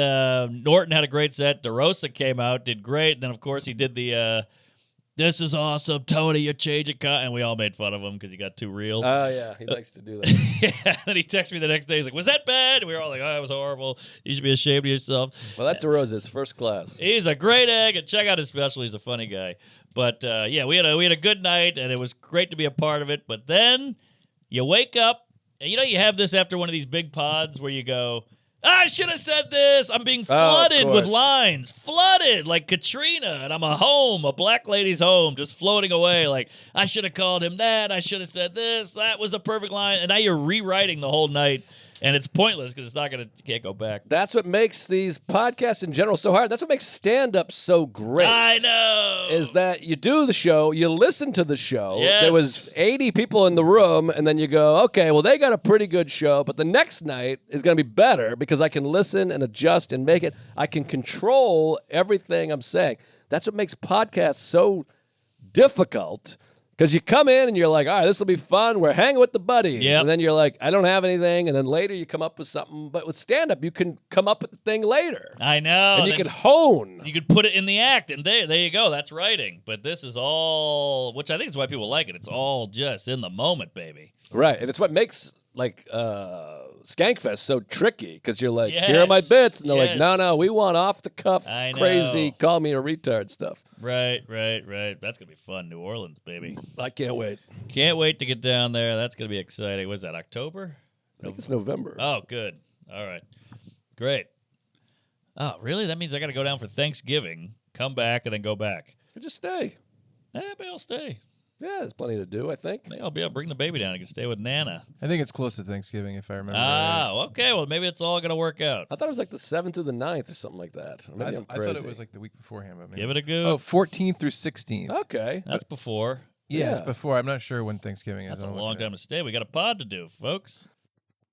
Norton had a great set. DeRosa came out, did great. And then, of course, he did the... this is awesome, Tony, you're changing and we all made fun of him because he got too real. Oh, yeah, he likes to do that. Yeah, and he texted me the next day. He's like, was that bad? And we were all like, oh, it was horrible. You should be ashamed of yourself. Well, that DeRosa is first class. He's a great egg, and check out his special. He's a funny guy. But, yeah, we had a good night, and it was great to be a part of it. But then you wake up, and you have this after one of these big pods where you go, I should have said this. I'm being flooded with lines. Flooded like Katrina. And I'm a black lady's home, just floating away. Like, I should have called him that. I should have said this. That was a perfect line. And now you're rewriting the whole night. And it's pointless because you can't go back. That's what makes these podcasts in general so hard. That's what makes stand-up so great. I know. Is that you do the show, you listen to the show. Yes. There was 80 people in the room, and then you go, okay, well, they got a pretty good show, but the next night is going to be better because I can listen and adjust and make it. I can control everything I'm saying. That's what makes podcasts so difficult. Because you come in and you're like, all right, this will be fun. We're hanging with the buddies. Yep. And then you're like, I don't have anything. And then later you come up with something. But with stand-up, you can come up with the thing later. I know. And you can hone. You could put it in the act. And there you go. That's writing. But this is all, which I think is why people like it. It's all just in the moment, baby. Right. And it's what makes, Skankfest so tricky. Because you're like, here are my bits. And they're like, no, we want off-the-cuff, crazy, call me a retard stuff. Right. That's going to be fun. New Orleans, baby. I can't wait. Can't wait to get down there. That's going to be exciting. What is that, October? I think it's November. Oh, good. All right. Great. Oh, really? That means I got to go down for Thanksgiving, come back, and then go back. Or just stay. Maybe I'll stay. Yeah, there's plenty to do, I think. Maybe I'll be able to bring the baby down. I can stay with Nana. I think it's close to Thanksgiving, if I remember. Okay. Well, maybe it's all going to work out. I thought it was like the 7th through the 9th or something like that. Maybe I'm crazy. I thought it was like the week beforehand. But maybe. Give it a go. Oh, 14th through 16th. Okay. That's before. Yeah, it's before. I'm not sure when Thanksgiving is. That's a long time to stay. We got a pod to do, folks.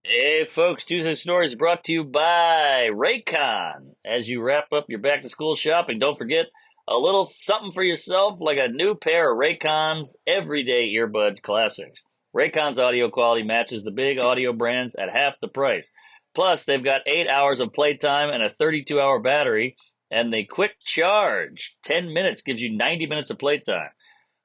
Hey, folks, Tuesday Stories brought to you by Raycon. As you wrap up your back-to-school shopping, don't forget a little something for yourself, like a new pair of Raycon's Everyday Earbuds Classics. Raycon's audio quality matches the big audio brands at half the price. Plus, they've got 8 hours of playtime and a 32-hour battery, and they quick charge. 10 minutes gives you 90 minutes of playtime.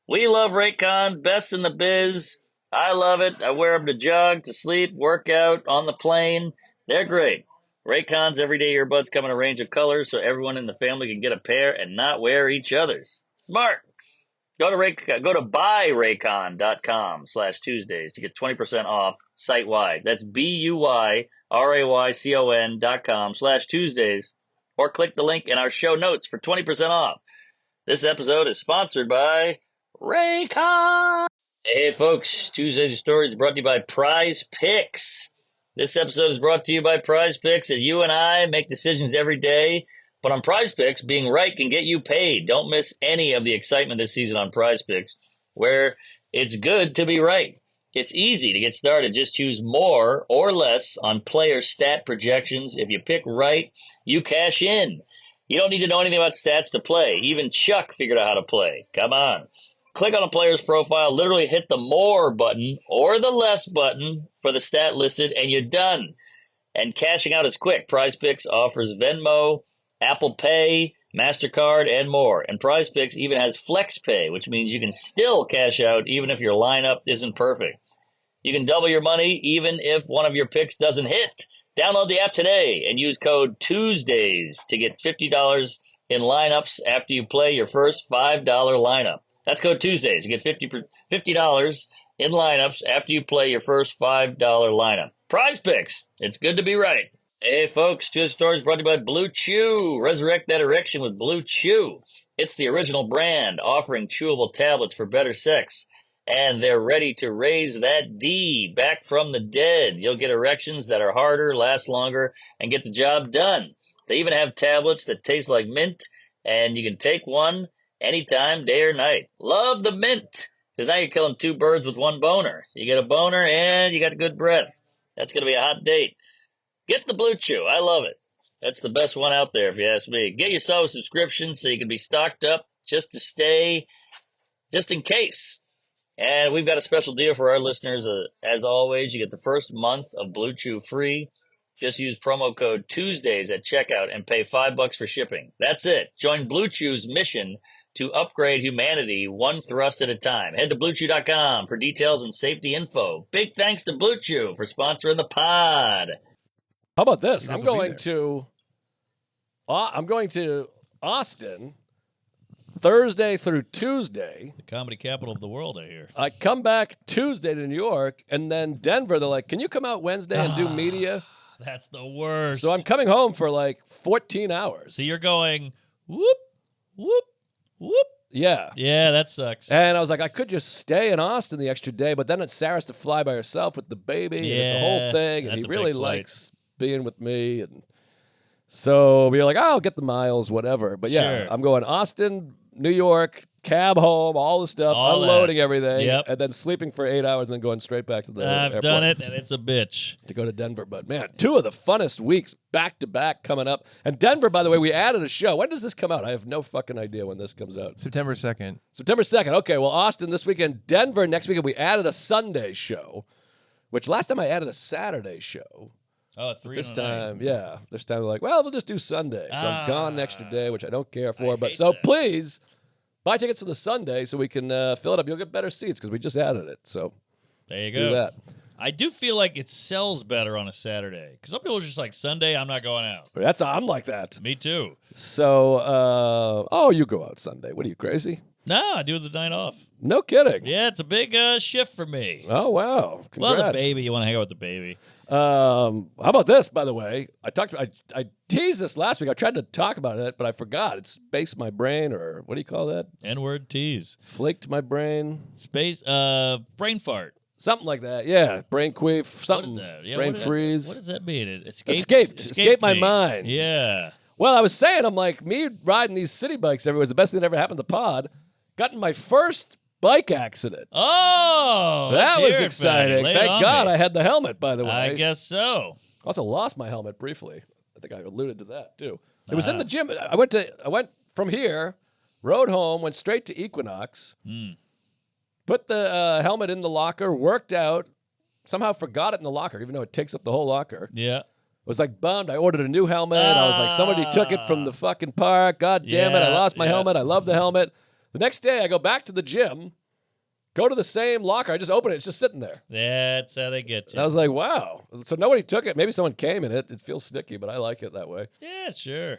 We love Raycon, best in the biz. I love it. I wear them to jog, to sleep, work out, on the plane. They're great. Raycon's Everyday Earbuds come in a range of colors so everyone in the family can get a pair and not wear each other's. Smart. Go to buyraycon.com/Tuesdays to get 20% off site-wide. That's BUYRAYCON.com/Tuesdays, or click the link in our show notes for 20% off. This episode is sponsored by Raycon. Hey folks, Tuesday's Story is brought to you by Prize Picks. This episode is brought to you by Prize Picks, and you and I make decisions every day. But on Prize Picks, being right can get you paid. Don't miss any of the excitement this season on Prize Picks, where it's good to be right. It's easy to get started. Just choose more or less on player stat projections. If you pick right, you cash in. You don't need to know anything about stats to play. Even Chuck figured out how to play. Come on. Click on a player's profile, literally hit the more button or the less button for the stat listed, and you're done. And cashing out is quick. Prize Picks offers Venmo, Apple Pay, MasterCard, and more. And Prize Picks even has Flex Pay, which means you can still cash out even if your lineup isn't perfect. You can double your money even if one of your picks doesn't hit. Download the app today and use code Tuesdays to get $50 in lineups after you play your first $5 lineup. That's code Tuesdays to get $50 in lineups after you play your first $5 lineup. Prize Picks. It's good to be right. Hey, folks, Tuesday Stories brought to you by BlueChew. Resurrect that erection with BlueChew. It's the original brand offering chewable tablets for better sex. And they're ready to raise that D back from the dead. You'll get erections that are harder, last longer, and get the job done. They even have tablets that taste like mint, and you can take one anytime, day or night. Love the mint, because now you're killing two birds with one boner. You get a boner, and you got good breath. That's going to be a hot date. Get the BlueChew. I love it. That's the best one out there, if you ask me. Get yourself a subscription so you can be stocked up just in case. And we've got a special deal for our listeners. As always, you get the first month of BlueChew free. Just use promo code Tuesdays at checkout and pay $5 for shipping. That's it. Join BlueChew's mission to upgrade humanity one thrust at a time. Head to BlueChew.com for details and safety info. Big thanks to BlueChew for sponsoring the pod. How about this? I'm going to Austin Thursday through Tuesday. The comedy capital of the world, I hear. I come back Tuesday to New York, and then Denver, they're like, can you come out Wednesday and do media? That's the worst. So I'm coming home for like 14 hours. So you're going, whoop, whoop, whoop. Yeah. Yeah, that sucks. And I was like, I could just stay in Austin the extra day, but then Sarah has to fly by herself with the baby, and it's a whole thing, and he really likes being with me. And so we were like, I'll get the miles, whatever. But yeah, Sure. I'm going Austin, New York, cab home, all the stuff, unloading everything, and then sleeping for 8 hours and then going straight back to the airport. I've done it, and it's a bitch. To go to Denver. But, man, two of the funnest weeks back-to-back coming up. And Denver, by the way, we added a show. When does this come out? I have no fucking idea when this comes out. September 2nd. September 2nd. Okay, well, Austin this weekend. Denver next weekend. We added a Sunday show, which last time I added a Saturday show. Oh, 3 This time, yeah. This time, we're like, well, we'll just do Sunday. So I'm gone an extra day, which I don't care for. But so please buy tickets for the Sunday so we can fill it up. You'll get better seats because we just added it. So there you do go. that. I do feel like it sells better on a Saturday because some people are just like, Sunday, I'm not going out. I'm like that. Me too. So, you go out Sunday. What are you, crazy? No, I do the night off. No kidding. Yeah, it's a big shift for me. Oh, wow. Congrats. Well, the baby. You want to hang out with the baby. How about this, by the way? I teased this last week. I tried to talk about it, but I forgot. It spaced my brain, or what do you call that? N-word tease. Flaked my brain. Brain fart. Something like that. Yeah. Brain queef. Something. What is that? Yeah, brain freeze. What does that mean? It Escaped my me. mind. Yeah. Well, I was saying, I'm like, me riding these city bikes everywhere is the best thing that ever happened to Pod. Got in my first bike accident. Oh, that was exciting. Thank God I had the helmet, by the way. I guess so. Also lost my helmet briefly. I think I alluded to that too. It was in the gym. I went from here, rode home, went straight to Equinox, put the helmet in the locker, worked out, somehow forgot it in the locker, even though it takes up the whole locker. Yeah. Was like bummed. I ordered a new helmet. I was like, somebody took it from the fucking park. God damn it. I lost my helmet. I love the helmet. The next day, I go back to the gym, go to the same locker. I just open it. It's just sitting there. That's how they get you. And I was like, wow. So nobody took it. Maybe someone came in it. It feels sticky, but I like it that way. Yeah, sure.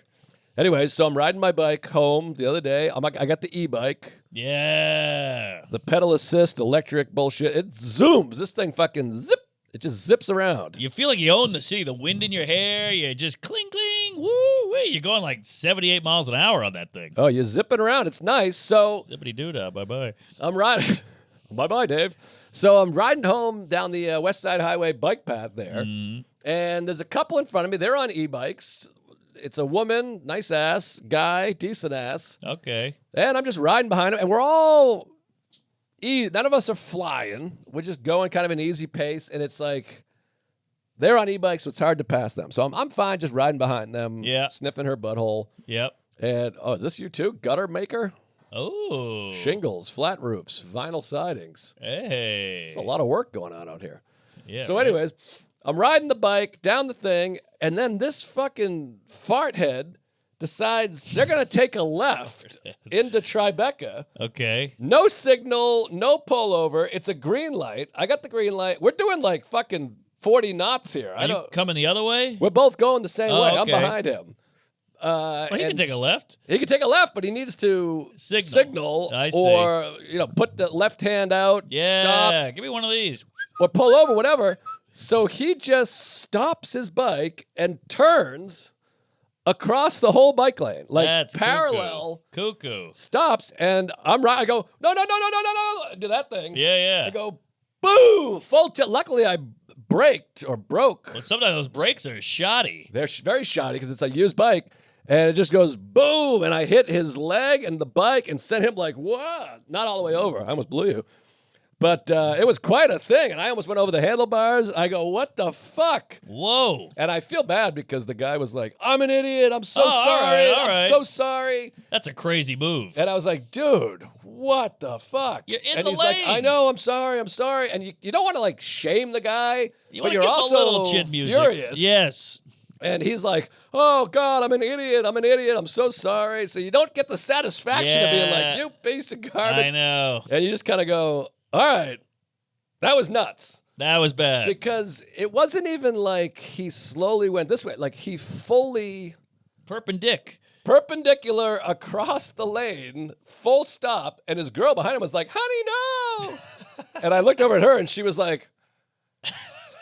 Anyways, so I'm riding my bike home the other day. I got the e-bike. Yeah. The pedal assist electric bullshit. It zooms. This thing fucking zip. It just zips around. You feel like you own the city. The wind in your hair. You just cling, cling, woo, wee. You're going like 78 miles an hour on that thing. Oh, you're zipping around. It's nice. So Zippity doo dah. Bye bye. I'm riding Bye-bye, Dave. So I'm riding home down the West Side Highway bike path there, and there's a couple in front of me. They're on e-bikes. It's a woman, nice ass, guy, decent ass. Okay. And I'm just riding behind them, and we're all none of us are flying. We're just going kind of an easy pace, and it's like they're on e-bikes, so it's hard to pass them. So I'm fine just riding behind them, sniffing her butthole. Yep. And, is this you too? Gutter maker? Oh. Shingles, flat roofs, vinyl sidings. Hey. It's a lot of work going on out here. Yeah. So anyways, I'm riding the bike down the thing, and then this fucking fart head decides they're going to take a left into Tribeca. Okay. No signal, no pullover. It's a green light. I got the green light. We're doing like fucking 40 knots here. Are you coming the other way? We're both going the same way. Okay. I'm behind him. Well, he can take a left. He can take a left, but he needs to signal I see. or put the left hand out, stop, give me one of these. or pull over, whatever. So he just stops his bike and turns across the whole bike lane, like That's parallel. Cuckoo. Stops, and I'm right. I go, no. I do that thing. Yeah. I go, boo, full tilt. Luckily, I braked or broke. Well, sometimes those brakes are shoddy. They're very shoddy because it's a used bike. And it just goes boom, and I hit his leg and the bike and sent him like, what? Not all the way over. I almost blew you. But it was quite a thing, and I almost went over the handlebars. I go, what the fuck? Whoa. And I feel bad because the guy was like, I'm an idiot. I'm so sorry. All right. I'm so sorry. That's a crazy move. And I was like, dude, what the fuck? You're in and the he's lane. like, I know, I'm sorry. And you don't want to like shame the guy, You but wanna you're give him also a little chin music. furious. Yes. And he's like, oh, God, I'm an idiot. I'm so sorry. So you don't get the satisfaction of being like, you piece of garbage. I know. And you just kind of go, all right, that was nuts. That was bad. Because it wasn't even like he slowly went this way. Like he fully perpendicular across the lane, full stop. And his girl behind him was like, honey, no. And I looked over at her and she was like,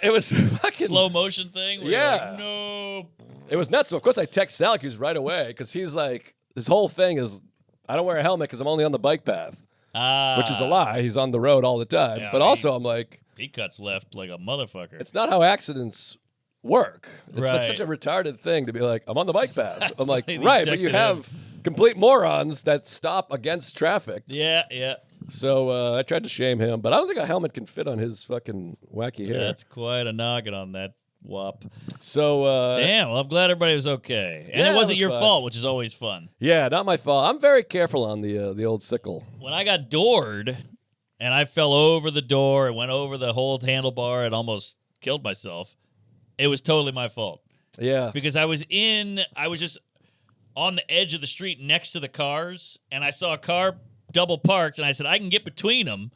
it was fucking slow motion thing. Where yeah. You're like, no. It was nuts. So of course I text Salikus right away because he's like, this whole thing is, I don't wear a helmet because I'm only on the bike path, which is a lie. He's on the road all the time. Yeah, but also I'm like, he cuts left like a motherfucker. it's not how accidents work. It's like Right. such a retarded thing to be like, I'm on the bike path. I'm like, funny right, they but you texted have complete morons that stop against traffic. Yeah. So I tried to shame him, but I don't think a helmet can fit on his fucking wacky hair. That's quite a noggin on that wop. So Damn, well, I'm glad everybody was okay. And Yeah, it it wasn't was your fine. fault, which is always fun. yeah, not my fault. I'm very careful on the old sickle. When I got doored and I fell over the door and went over the whole handlebar and almost killed myself, it was totally my fault. Yeah. Because I was just on the edge of the street next to the cars, and I saw a car double parked, and I said, I can get between them,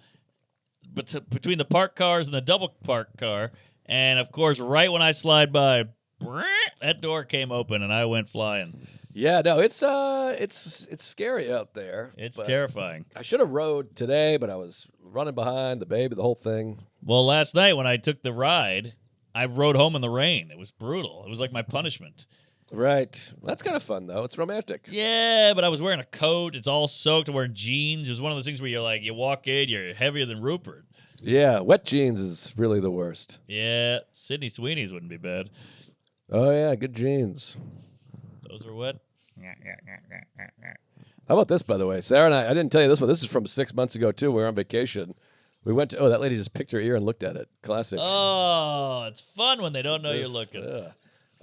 between the parked cars and the double parked car. And, of course, right when I slide by, that door came open, and I went flying. Yeah, no, it's scary out there. It's but terrifying. I should have rode today, but I was running behind the baby, the whole thing. Well, last night when I took the ride, I rode home in the rain. It was brutal. It was like my punishment. Right. That's kind of fun, though. It's romantic. Yeah, but I was wearing a coat. It's all soaked. I'm wearing jeans. It was one of those things where you're like, you walk in, you're heavier than Rupert. Yeah, wet jeans is really the worst. Yeah, Sydney Sweeney's wouldn't be bad. Oh, yeah, good jeans. Those are wet. How about this, by the way? Sarah and I didn't tell you this one. This is from 6 months ago, too. We were on vacation. We went to, that lady just picked her ear and looked at it. Classic. Oh, it's fun when they don't know you're looking.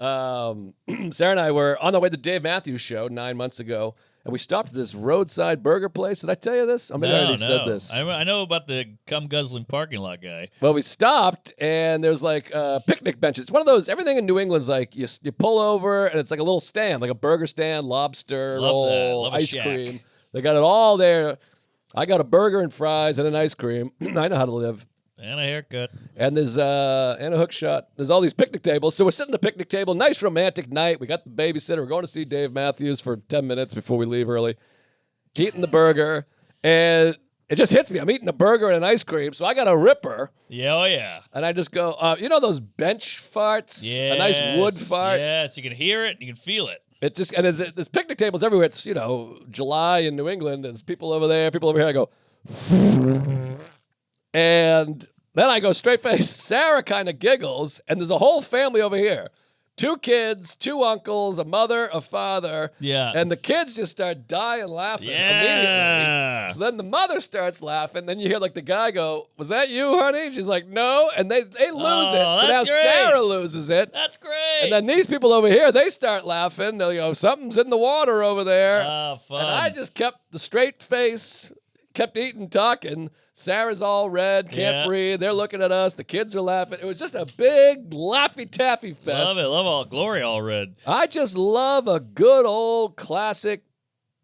Sarah and I were on the way to the Dave Matthews Show 9 months ago, and we stopped at this roadside burger place. Did I tell you this? I already said this. I know about the cum-guzzling parking lot guy. Well, we stopped, and there's like picnic benches. It's one of those, everything in New England's like you pull over, and it's like a little stand, like a burger stand, lobster, roll, Love a ice shack. cream. They got it all there. I got a burger and fries and an ice cream. I know how to live. And a haircut. And there's and a hook shot. There's all these picnic tables. So we're sitting at the picnic table. Nice romantic night. We got the babysitter. We're going to see Dave Matthews for 10 minutes before we leave early. Eating the burger. And it just hits me. I'm eating a burger and an ice cream. So I got a ripper. Yeah, oh yeah. And I just go, you know those bench farts? Yes, A nice wood fart? Yes, you can hear it and you can feel it. It just, and there's picnic tables everywhere. It's, July in New England. There's people over there, people over here. I go, And then I go straight face. Sarah kind of giggles, and there's a whole family over here. 2 kids, 2 uncles, a mother, a father. Yeah. And the kids just start dying laughing Yeah. immediately. So then the mother starts laughing. Then you hear like the guy go, "Was that you, honey?" She's like, "No." And they lose it. So now that's great. Sarah loses it. That's great. And then these people over here, they start laughing. They go, "Something's in the water over there." Oh, fun. And I just kept the straight face, kept eating, talking. Sarah's all red, can't breathe. They're looking at us. The kids are laughing. It was just a big Laffy Taffy fest. Love it. Love all glory all red. I just love a good old classic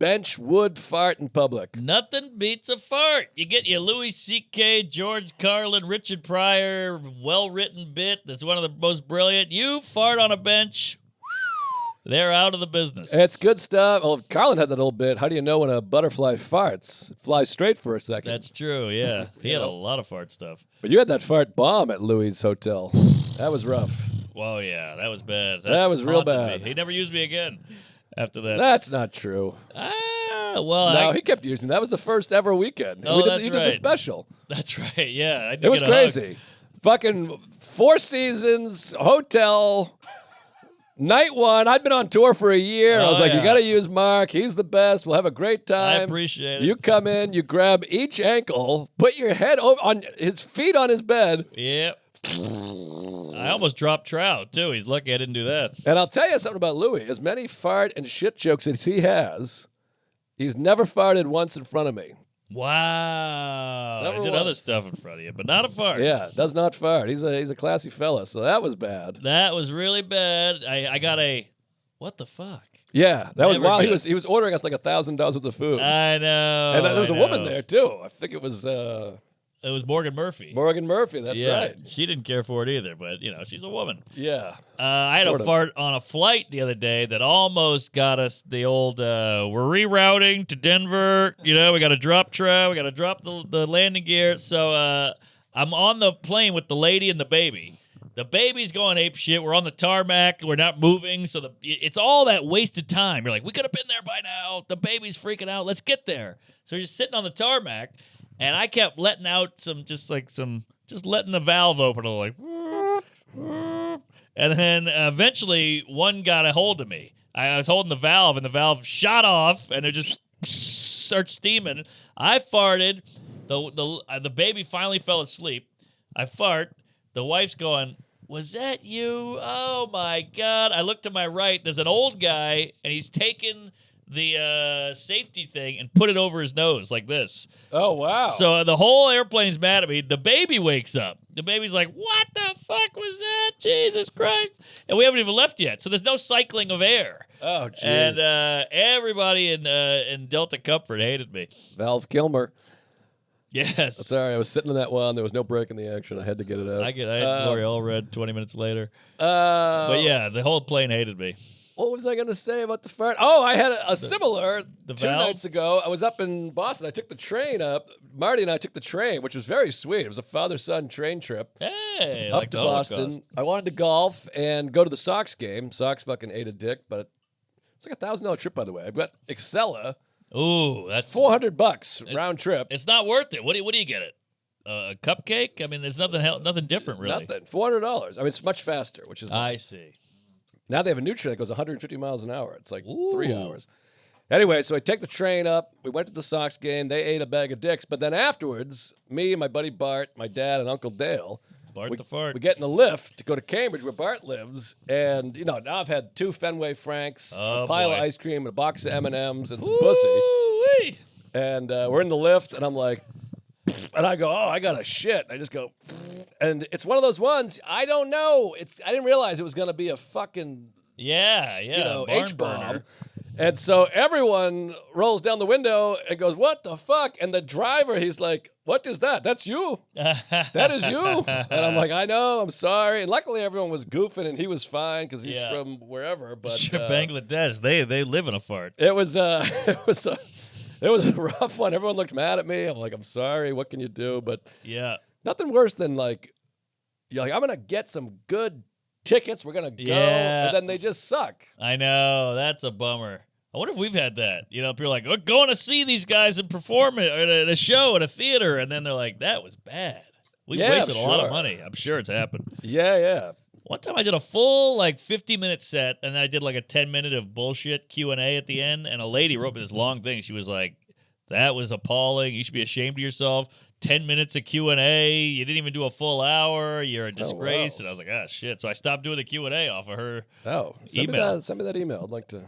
bench wood fart in public. Nothing beats a fart. You get your Louis C.K., George Carlin, Richard Pryor, well-written bit that's one of the most brilliant. You fart on a bench, they're out of the business. It's good stuff. Oh, Carlin had that old bit. How do you know when a butterfly farts? It flies straight for a second. That's true, yeah. He had a lot of fart stuff. But you had that fart bomb at Louis' hotel. That was rough. Whoa, yeah, that was bad. That was real haunted bad. Me. He never used me again after that. That's not true. Well, he kept using. That was the first ever weekend. Oh, We did, that's you did the right. special. That's right, yeah. I did It was get a hug. crazy. Fucking 4 seasons, hotel, night 1. I'd been on tour for a year. I was like, yeah. you got to use Mark. He's the best. We'll have a great time. I appreciate it. You come in, you grab each ankle, put your head on his feet on his bed. Yep. I almost dropped Trout, too. He's lucky I didn't do that. And I'll tell you something about Louis. As many fart and shit jokes as he has, he's never farted once in front of me. Wow. Never I did once. other stuff in front of you, but not a fart. Yeah, does not fart. He's a classy fella, so that was bad. That was really bad. I got a, what the fuck? Yeah, that was Never wild. good. He was ordering us like $1,000 worth of food. I know. And there was a I woman know. there, too. I think it was It was Morgan Murphy. Morgan Murphy. That's yeah, right. She didn't care for it either, but, she's a woman. Yeah. I had Sort a of. fart on a flight the other day that almost got us the old, we're rerouting to Denver. We got to drop Trout. We got to drop the landing gear. So I'm on the plane with the lady and the baby. The baby's going ape shit. We're on the tarmac. We're not moving. So it's all that wasted time. You're like, we could have been there by now. The baby's freaking out. Let's get there. So you're just sitting on the tarmac. And I kept letting out just letting the valve open, like, and then eventually one got a hold of me. I was holding the valve, and the valve shot off, and it just started steaming. I farted. The baby finally fell asleep. I fart. The wife's going, "Was that you? Oh my God!" I look to my right. There's an old guy, and he's taken the safety thing and put it over his nose like this. Oh, wow. So the whole airplane's mad at me. The baby wakes up. The baby's like, "What the fuck was that? Jesus Christ!" And we haven't even left yet, so there's no cycling of air. Oh, jeez. And everybody in Delta Comfort hated me. Valve Kilmer. Yes. Sorry, I was sitting in that one. There was no break in the action. I had to get it out. I had Glory all red 20 minutes later. But But yeah, the whole plane hated me. What was I going to say about the fart? Oh, I had a similar the 2 valve? nights ago. I was up in Boston. I took the train up. Marty and I took the train, which was very sweet. It was a father-son train trip Hey, up like to the Boston. Holocaust. I wanted to golf and go to the Sox game. Sox fucking ate a dick, but it's like $1,000 trip, by the way. I've got Excella, Ooh, that's $400 round trip. It's not worth it. What do you get it? A cupcake? I mean, there's nothing different really. Nothing. $400. I mean, it's much faster, which is I nice. see. Now they have a new train that goes 150 miles an hour. It's like 3 Ooh. hours. Anyway, so I take the train up. We went to the Sox game. They ate a bag of dicks. But then afterwards, me and my buddy Bart, my dad, and Uncle Dale, Bart the fart. we get in a lift to go to Cambridge where Bart lives. And, now I've had 2 Fenway Franks, Oh, a pile boy. of ice cream, and a box of M&Ms, and some pussy. Ooh-wee. And we're in the lift, and I'm like, and I go, oh, I got a shit. I just go, and it's one of those ones, I don't know. I didn't realize it was going to be a fucking Yeah, barn H-bomb. burner. And so everyone rolls down the window and goes, what the fuck? And the driver, he's like, what is that? That's you. That is you. And I'm like, I know, I'm sorry. And luckily everyone was goofing and he was fine because he's Yeah. from wherever. But Sure, Bangladesh, they live in a fart. it was it was a rough one. Everyone looked mad at me. I'm like, I'm sorry. What can you do? But Yeah. nothing worse than you're like, I'm going to get some good tickets. We're going to go. Yeah. And then they just suck. I know. That's a bummer. I wonder if we've had that. You know, people are like, we're going to see these guys and perform it at a show at a theater, and then they're like, that was bad. We wasted a lot of money. I'm sure it's happened. Yeah. One time I did a full 50-minute set, and then I did a 10-minute of bullshit Q&A at the end, and a lady wrote me this long thing. She was like, that was appalling. You should be ashamed of yourself. 10 minutes of Q&A. You didn't even do a full hour. You're a disgrace. And I was like, shit. So I stopped doing the Q&A off of her email. Send me that email. I'd like to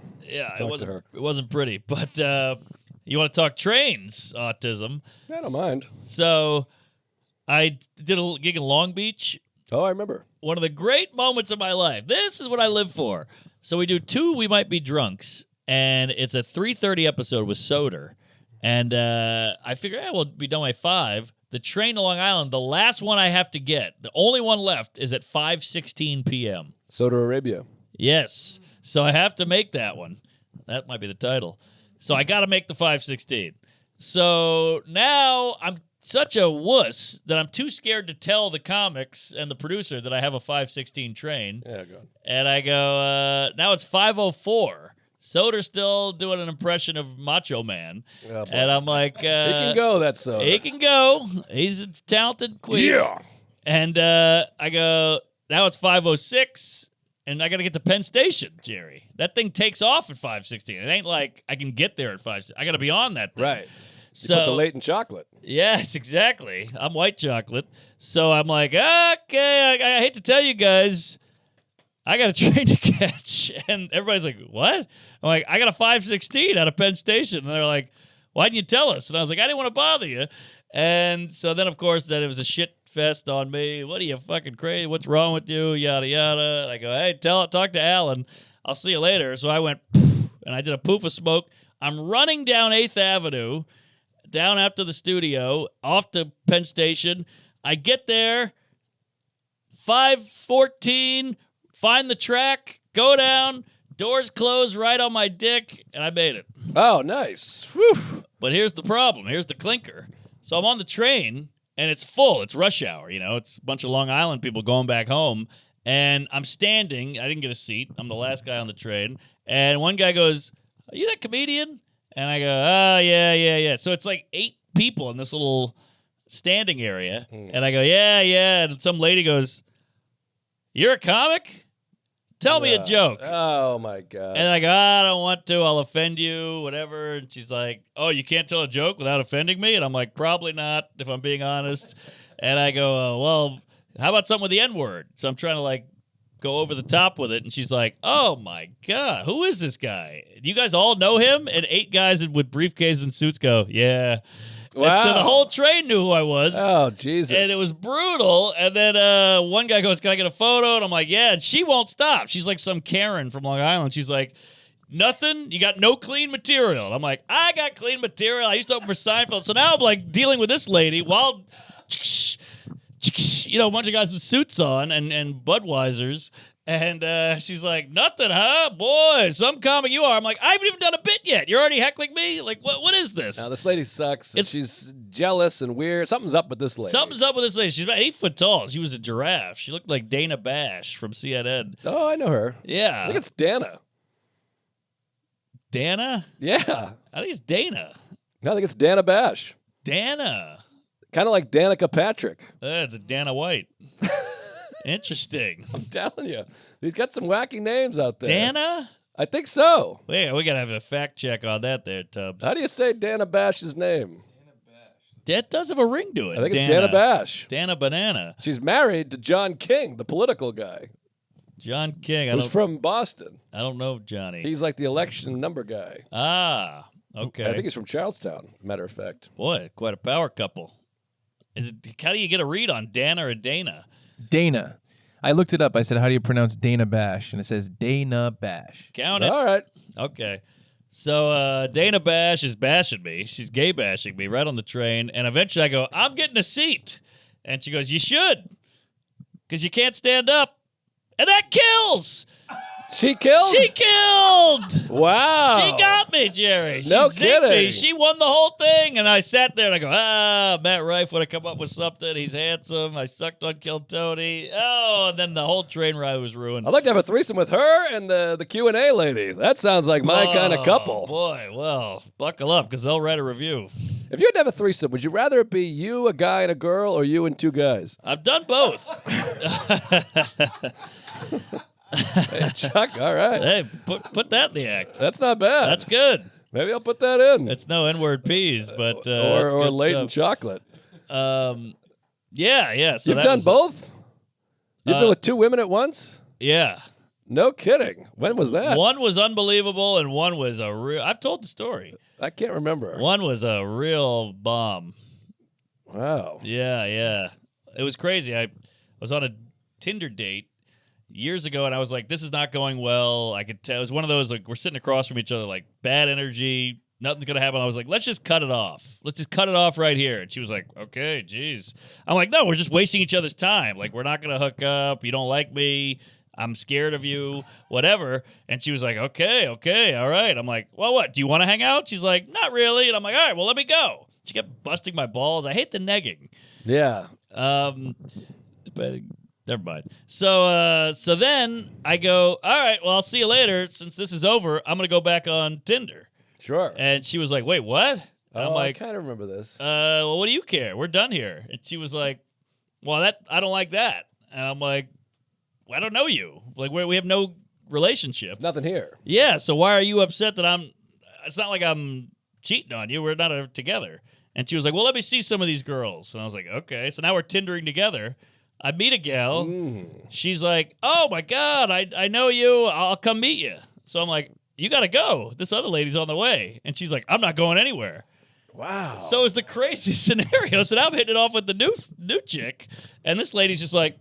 talk to her. It wasn't pretty. But you want to talk trains, autism. I don't mind. So I did a gig in Long Beach. Oh, I remember. One of the great moments of my life. This is what I live for. So we do 2 We Might Be Drunks, and it's a 3:30 episode with Soder. And I figure, we'll be done by 5. The train to Long Island, the last one I have to get, the only one left, is at 5:16 p.m. Saudi Arabia. Yes. So I have to make that one. That might be the title. So I got to make the 5:16. So now I'm such a wuss that I'm too scared to tell the comics and the producer that I have a 5:16 train. Yeah, go on. And I go, now it's 5:04. Soder's still doing an impression of Macho Man. Oh, and I'm like... he can go, that Soder. He can go. He's a talented queen. Yeah. And I go, now it's 5:06, and I got to get to Penn Station, Jerry. That thing takes off at 5:16. It ain't like I can get there at 5:16. I got to be on that thing. Right. So, you put the latent chocolate. Yes, exactly. I'm white chocolate. So I'm like, okay, I hate to tell you guys, I got a train to catch. And everybody's like, what? I'm like, I got a 5:16 out of Penn Station. And they're like, why didn't you tell us? And I was like, I didn't want to bother you. And so then, of course, then it was a shit fest on me. What are you fucking crazy? What's wrong with you? Yada, yada. And I go, hey, talk to Alan. I'll see you later. So I went, poof, and I did a poof of smoke. I'm running down 8th Avenue, down after the studio, off to Penn Station. I get there, 5:14, find the track, go down, doors close right on my dick, and I made it. Oh, nice. Whew. But here's the problem. Here's the clinker. So I'm on the train, and it's full. It's rush hour, you know. It's a bunch of Long Island people going back home, and I'm standing. I didn't get a seat. I'm the last guy on the train. And one guy goes, are you that comedian? And I go, oh, yeah. So it's like 8 people in this little standing area. And I go, yeah. And some lady goes, you're a comic? Tell me a joke. Oh, my God. And I go, I don't want to. I'll offend you, whatever. And she's like, oh, you can't tell a joke without offending me? And I'm like, probably not, if I'm being honest. And I go, well, how about something with the N-word? So I'm trying to, go over the top with it. And she's like, oh, my God, who is this guy? You guys all know him? And 8 guys with briefcases and suits go, yeah. Wow. And so the whole train knew who I was. Oh, Jesus. And it was brutal. And then one guy goes, can I get a photo? And I'm like, yeah. And she won't stop. She's like some Karen from Long Island. She's like, nothing? You got no clean material. And I'm like, I got clean material. I used to open for Seinfeld. So now I'm dealing with this lady while, a bunch of guys with suits on and Budweisers. And she's like, nothing, huh? Boy, some comic you are. I'm like, I haven't even done a bit yet. You're already heckling me? Like, what is this? Now, this lady sucks. She's jealous and weird. Something's up with this lady. Something's up with this lady. She's about 8 foot tall. She was a giraffe. She looked like Dana Bash from CNN. Oh, I know her. Yeah. I think it's Dana. Dana? Yeah. I think it's Dana. No, I think it's Dana Bash. Dana. Kind of like Danica Patrick. The Dana White. Interesting. I'm telling you. He's got some wacky names out there. Dana? I think so. Wait, we got to have a fact check on that there, Tubbs. How do you say Dana Bash's name? That does have a ring to it. I think it's Dana Bash. Dana Banana. She's married to John King, the political guy. John King. Who's from Boston. I don't know Johnny. He's like the election number guy. Ah, okay. I think he's from Charlestown, matter of fact. Boy, quite a power couple. How do you get a read on Dana or Dana? Dana. I looked it up. I said, how do you pronounce Dana Bash? And it says Dana Bash. Count it. All right. Okay. So Dana Bash is bashing me. She's gay bashing me right on the train. And eventually I go, I'm getting a seat. And she goes, you should. Because you can't stand up. And that kills. She killed? She killed! Wow. She got me, Jerry. She No zigged kidding. me. She won the whole thing. And I sat there and I go, Matt Rife would have come up with something. He's handsome. I sucked on Kill Tony. Oh, and then the whole train ride was ruined. I'd like to have a threesome with her and the Q&A lady. That sounds like my kind of couple. Boy, well, buckle up because they'll write a review. If you had to have a threesome, would you rather it be you, a guy, and a girl, or you and two guys? I've done both. Hey, Chuck, all right. Hey, put that in the act. That's not bad. That's good. Maybe I'll put that in. It's no N-word peas, but it's or good latent stuff. chocolate. Yeah. So You've that done was, both? You've been with two women at once? Yeah. No kidding. When was that? One was unbelievable, and one was a real. I've told the story. I can't remember. One was a real bomb. Wow. Yeah. It was crazy. I was on a Tinder date years ago, and I was like, this is not going well. I could tell. It was one of those, like, we're sitting across from each other, like, bad energy. Nothing's going to happen. I was like, let's just cut it off. Let's just cut it off right here. And she was like, okay, geez. I'm like, no, we're just wasting each other's time. Like, we're not going to hook up. You don't like me. I'm scared of you, whatever. And she was like, okay, all right. I'm like, well, what? Do you want to hang out? She's like, not really. And I'm like, all right, well, let me go. She kept busting my balls. I hate the negging. Yeah. Never mind. So then I go, all right, well, I'll see you later. Since this is over, I'm going to go back on Tinder. Sure. And she was like, wait, what? And I'm like, I kind of remember this. well, what do you care? We're done here. And she was like, well, I don't like that. And I'm like, I don't know you. Like, we have no relationship. There's nothing here. Yeah, so why are you upset that it's not like I'm cheating on you. We're not together. And she was like, well, let me see some of these girls. And I was like, okay. So now we're Tindering together. I meet a gal. She's like, oh, my God, I know you. I'll come meet you. So I'm like, you got to go. This other lady's on the way. And she's like, I'm not going anywhere. Wow. So it's the crazy scenario. So now I'm hitting it off with the new chick. And this lady's just like,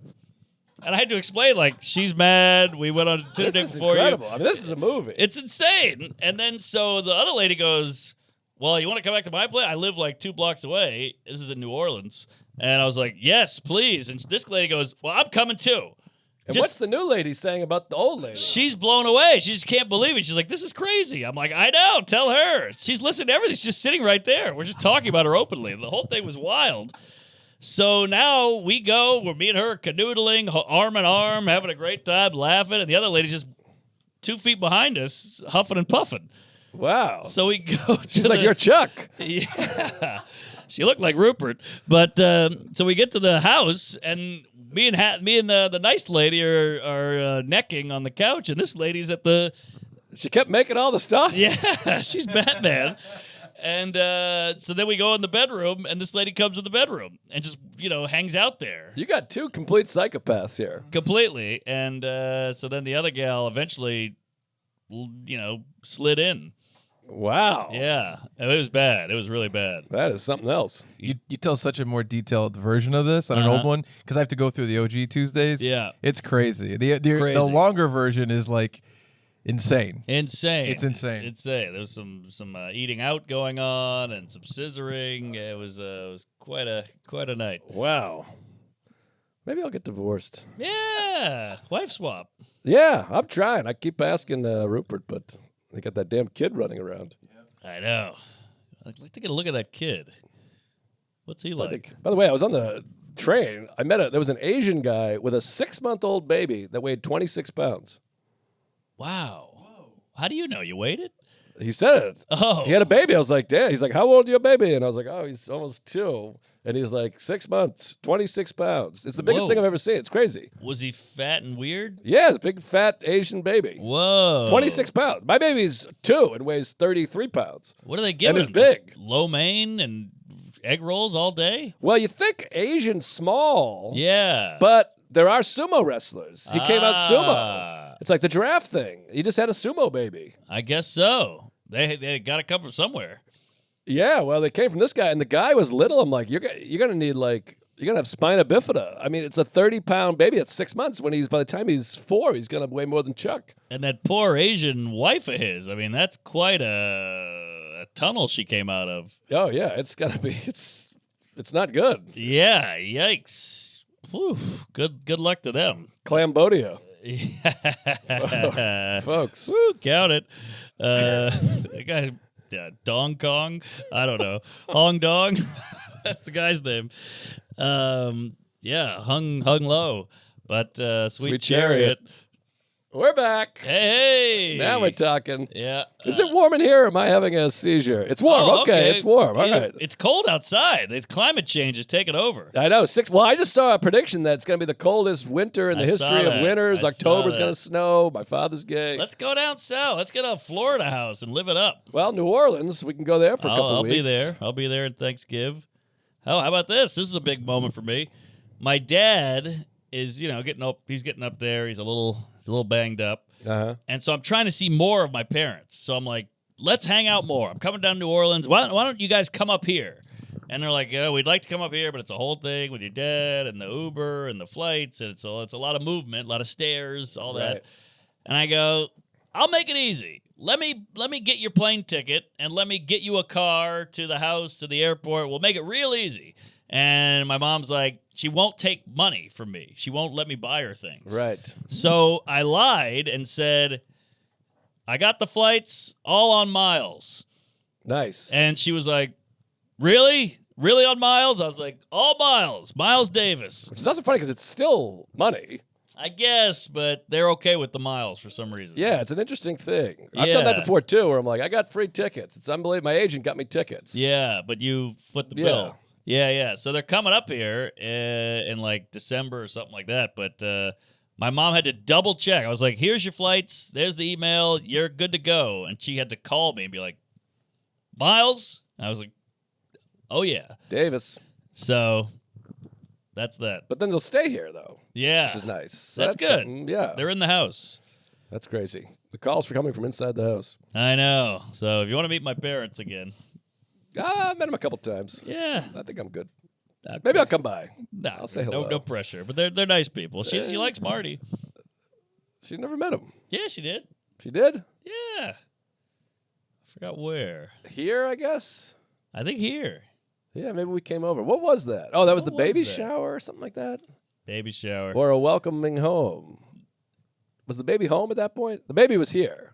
and I had to explain, like, she's mad. We went on a Tinder date before incredible. you. I mean, this is a movie. It's insane. And then so the other lady goes, well, you want to come back to my place? I live like 2 blocks away. This is in New Orleans. And I was like, yes, please. And this lady goes, well, I'm coming too. And what's the new lady saying about the old lady? She's blown away. She just can't believe it. She's like, this is crazy. I'm like, I know. Tell her. She's listening to everything. She's just sitting right there. We're just talking about her openly. The whole thing was wild. So now we go. We're me and her canoodling, arm in arm, having a great time, laughing. And the other lady's just 2 feet behind us, huffing and puffing. Wow. So we go. She's like, you're Chuck. Yeah. She looked like Rupert. But so we get to the house, and me and the nice lady are necking on the couch, and this lady's at the. She kept making all the stuff. Yeah, she's Batman. And so then we go in the bedroom, and this lady comes in the bedroom and just, hangs out there. You got 2 complete psychopaths here. Completely. And so then the other gal eventually, slid in. Wow. Yeah. It was bad. It was really bad. That is something else. You tell such a more detailed version of this on an old one because I have to go through the OG Tuesdays. Yeah. It's crazy. The Crazy. longer version is like insane. Insane. It's insane. Insane. There was some eating out going on and some scissoring. It was quite a night. Wow. Maybe I'll get divorced. Yeah. Wife swap. Yeah, I'm trying. I keep asking Rupert, but they got that damn kid running around. I know. I'd like to get a look at that kid. What's he like? By the way, I was on the train. There was an Asian guy with a 6-month-old baby that weighed 26 pounds. Wow. Whoa. How do you know? You waited? He said it. Oh. He had a baby. I was like, Dad. He's like, how old is your baby? And I was like, oh, he's almost 2. And he's like, 6 months, 26 pounds. It's the biggest thing I've ever seen. It's crazy. Was he fat and weird? Yeah, it's a big, fat Asian baby. Whoa. 26 pounds. My baby's 2 and weighs 33 pounds. What do they give him? And it's big. Lo mein and egg rolls all day? Well, you think Asian small. Yeah. But there are sumo wrestlers. He came out sumo. Ah. It's like the giraffe thing. He just had a sumo baby. I guess so. They got to come from somewhere. Yeah, well, they came from this guy, and the guy was little. I'm like, you're gonna need you're gonna have spina bifida. I mean, it's a 30-pound baby at 6 months. By the time he's 4, he's gonna weigh more than Chuck. And that poor Asian wife of his. I mean, that's quite a tunnel she came out of. Oh yeah, it's not good. Yeah, yikes. Whew. Good luck to them. Clambodia. Folks. Woo, count it. The guy, Dong Kong. I don't know. Hong Dong. That's the guy's name. Yeah, hung low. But Sweet Chariot. We're back. Hey. Now we're talking. Yeah. Is it warm in here or am I having a seizure? It's warm. Oh, okay, it's warm. All right. It's cold outside. The climate change is taking over. I know. Well, I just saw a prediction that it's going to be the coldest winter in the history of winters. October's going to snow. My father's gay. Let's go down south. Let's get a Florida house and live it up. Well, New Orleans, we can go there for a couple weeks. I'll be there. I'll be there in Thanksgiving. Oh, how about this? This is a big moment for me. My dad is, getting up. He's getting up there. He's a little banged up. Uh-huh. And so I'm trying to see more of my parents. So I'm like, let's hang out more. I'm coming down to New Orleans. Why don't you guys come up here? And they're like, we'd like to come up here, but it's a whole thing with your dad and the Uber and the flights. And it's a lot of movement, a lot of stairs, all that. Right. And I go, I'll make it easy. Let me get your plane ticket and let me get you a car to the house, to the airport. We'll make it real easy. And my mom's like, she won't take money from me. She won't let me buy her things. Right. So I lied and said, I got the flights all on Miles. Nice. And she was like, really? Really on Miles? I was like, all Miles. Miles Davis. Which is also funny because it's still money. I guess, but they're okay with the miles for some reason. Yeah, it's an interesting thing. I've done that before, too, where I'm like, I got free tickets. It's unbelievable. My agent got me tickets. Yeah, but you foot the bill. Yeah. So they're coming up here in like December or something like that. But my mom had to double check. I was like, here's your flights. There's the email. You're good to go. And she had to call me and be like, Miles? And I was like, oh, yeah. Davis. So that's that. But then they'll stay here, though. Yeah. Which is nice. So that's good. Yeah. They're in the house. That's crazy. The calls for coming from inside the house. I know. So if you want to meet my parents again. I've met them a couple times. Yeah. I think I'm good. Okay. Maybe I'll come by. No, I'll say hello. No pressure. But they're nice people. She likes Marty. She never met him. Yeah, she did. She did? Yeah. I forgot where. Here, I guess? I think here. Yeah, maybe we came over. What was that? Oh, that was the What was baby that? shower or something like that? Baby shower. Or a welcoming home. Was the baby home at that point? The baby was here.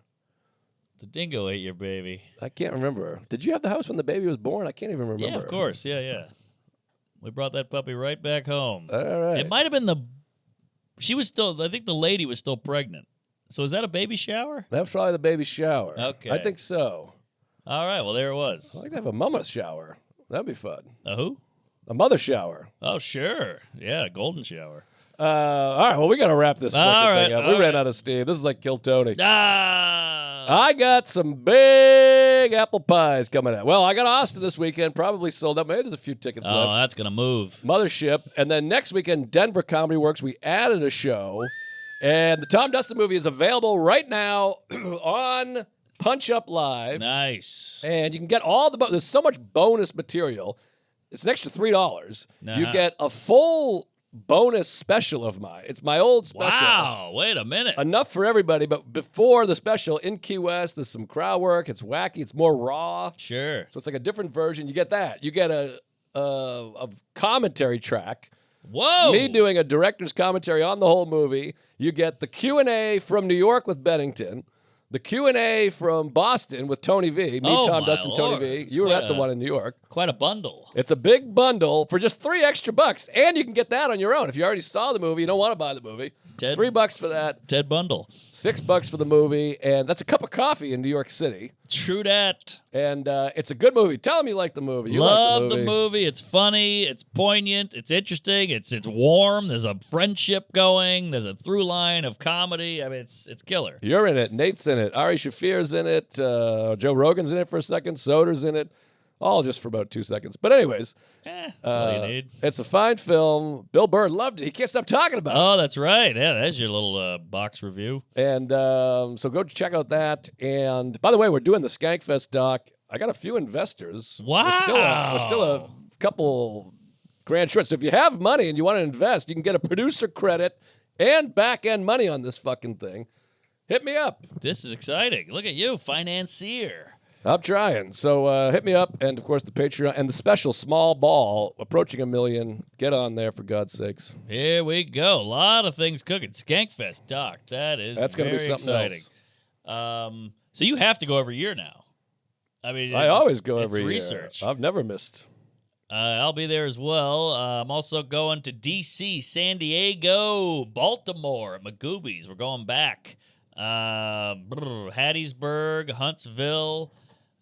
The dingo ate your baby. I can't remember. Did you have the house when the baby was born? I can't even remember. Yeah, of course. Yeah. We brought that puppy right back home. All right. It might have been I think the lady was still pregnant. So is that a baby shower? That was probably the baby shower. Okay. I think so. All right, well, there it was. I'd like to have a mama shower. That'd be fun. A who? A mother shower. Oh, sure. Yeah, golden shower. All right, well, we got to wrap this fucking thing up. We all ran right. out of steam. This is like Kill Tony. Ah! I got some big apple pies coming out. Well, I got Austin this weekend, probably sold out. Maybe there's a few tickets Oh, left. that's going to move. Mothership. And then next weekend, Denver Comedy Works. We added a show. And the Tom Dustin movie is available right now on Punch Up Live. Nice. And you can get all the there's so much bonus material. It's an extra $3. You get a full bonus special of mine. It's my old special. Wow, wait a minute. Enough for everybody, but before the special in Key West, there's some crowd work. It's wacky. It's more raw. Sure. So it's like a different version. You get that. You get a commentary track. Whoa. Me doing a director's commentary on the whole movie. You get the Q&A from New York with Bennington. The Q&A from Boston with Tony V. Me, Tom, my Dustin, Tony Lord. V. It's You were quite at the one in New York. Quite a bundle. It's a big bundle for just $3 extra. And you can get that on your own. If you already saw the movie, you don't want to buy the movie. $3 for that. Ted Bundle. $6 for the movie. And that's a cup of coffee in New York City. True that. And it's a good movie. Tell them you like the movie. You Love like the movie. It's funny. It's poignant. It's interesting. It's warm. There's a friendship going. There's a through line of comedy. I mean, it's killer. You're in it. Nate's in it. Ari Shafir's in it. Joe Rogan's in it for a second. Soder's in it. All just for about 2 seconds. But anyways, that's all you need. It's a fine film. Bill Burr loved it. He can't stop talking about it. Oh, that's right. Yeah, that's your little box review. And so go check out that. And by the way, we're doing the Skankfest doc. I got a few investors. Wow. We're still a couple grand short. So if you have money and you want to invest, you can get a producer credit and back-end money on this fucking thing. Hit me up. This is exciting. Look at you, financier. I'm trying. So hit me up, and of course the Patreon and the special small ball approaching 1 million. Get on there for God's sakes. Here we go. A lot of things cooking. Skankfest, Doc. That's going to be something exciting. else. So you have to go every year now. I mean, I always go it's every research. year. I've never missed. I'll be there as well. I'm also going to D.C., San Diego, Baltimore, Magoobies. We're going back. Hattiesburg, Huntsville,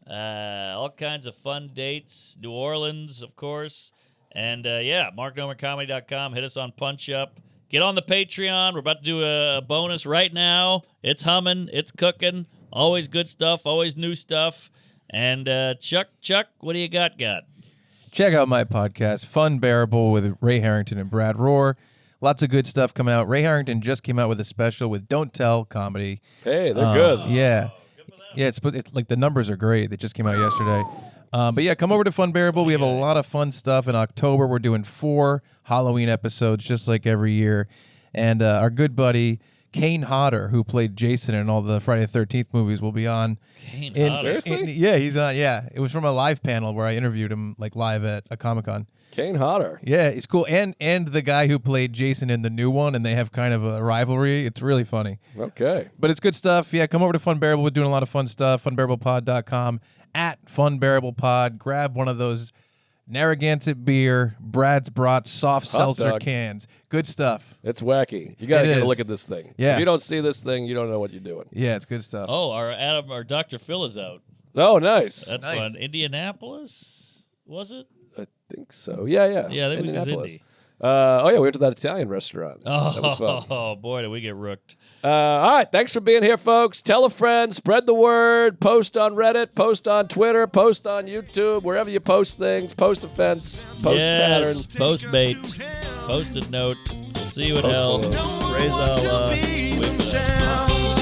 all kinds of fun dates. New Orleans, of course. And, marknomercomedy.com. Hit us on Punch Up. Get on the Patreon. We're about to do a bonus right now. It's humming. It's cooking. Always good stuff. Always new stuff. And Chuck, what do you got? Check out my podcast, Fun Bearable, with Ray Harrington and Brad Rohr. Lots of good stuff coming out. Ray Harrington just came out with a special with Don't Tell Comedy. Hey, they're good. Yeah. Yeah, it's like the numbers are great. They just came out yesterday. But yeah, come over to Fun Bearable. We have a lot of fun stuff. In October, we're doing 4 Halloween episodes, just like every year. And our good buddy, Kane Hodder, who played Jason in all the Friday the 13th movies, will be on. Kane Hodder? Seriously? Yeah, he's on. Yeah, it was from a live panel where I interviewed him, like live at a Comic-Con. Kane Hodder. Yeah, he's cool. And the guy who played Jason in the new one, and they have kind of a rivalry. It's really funny. Okay. But it's good stuff. Yeah, come over to Fun Bearable. We're doing a lot of fun stuff. FunBearablePod.com. At FunBearablePod. Grab one of those Narragansett beer, Brad's Brought soft seltzer dog. cans. Good stuff. It's wacky. You got to It get a is. look at this thing. Yeah. If you don't see this thing, you don't know what you're doing. Yeah, it's good stuff. Oh, our Dr. Phil is out. Oh, nice. That's Nice. fun. Indianapolis, was it? I think so. Yeah. Yeah, I think it was Indianapolis. Indy. We went to that Italian restaurant. That was fun. Oh, boy, did we get rooked. All right, thanks for being here, folks. Tell a friend, spread the word, post on Reddit, post on Twitter, post on YouTube, wherever you post things, post offense, post Yes, pattern. post bait, post a note. We'll see you in Post hell. below. Raise all Wants to love. be Wink it up. themselves.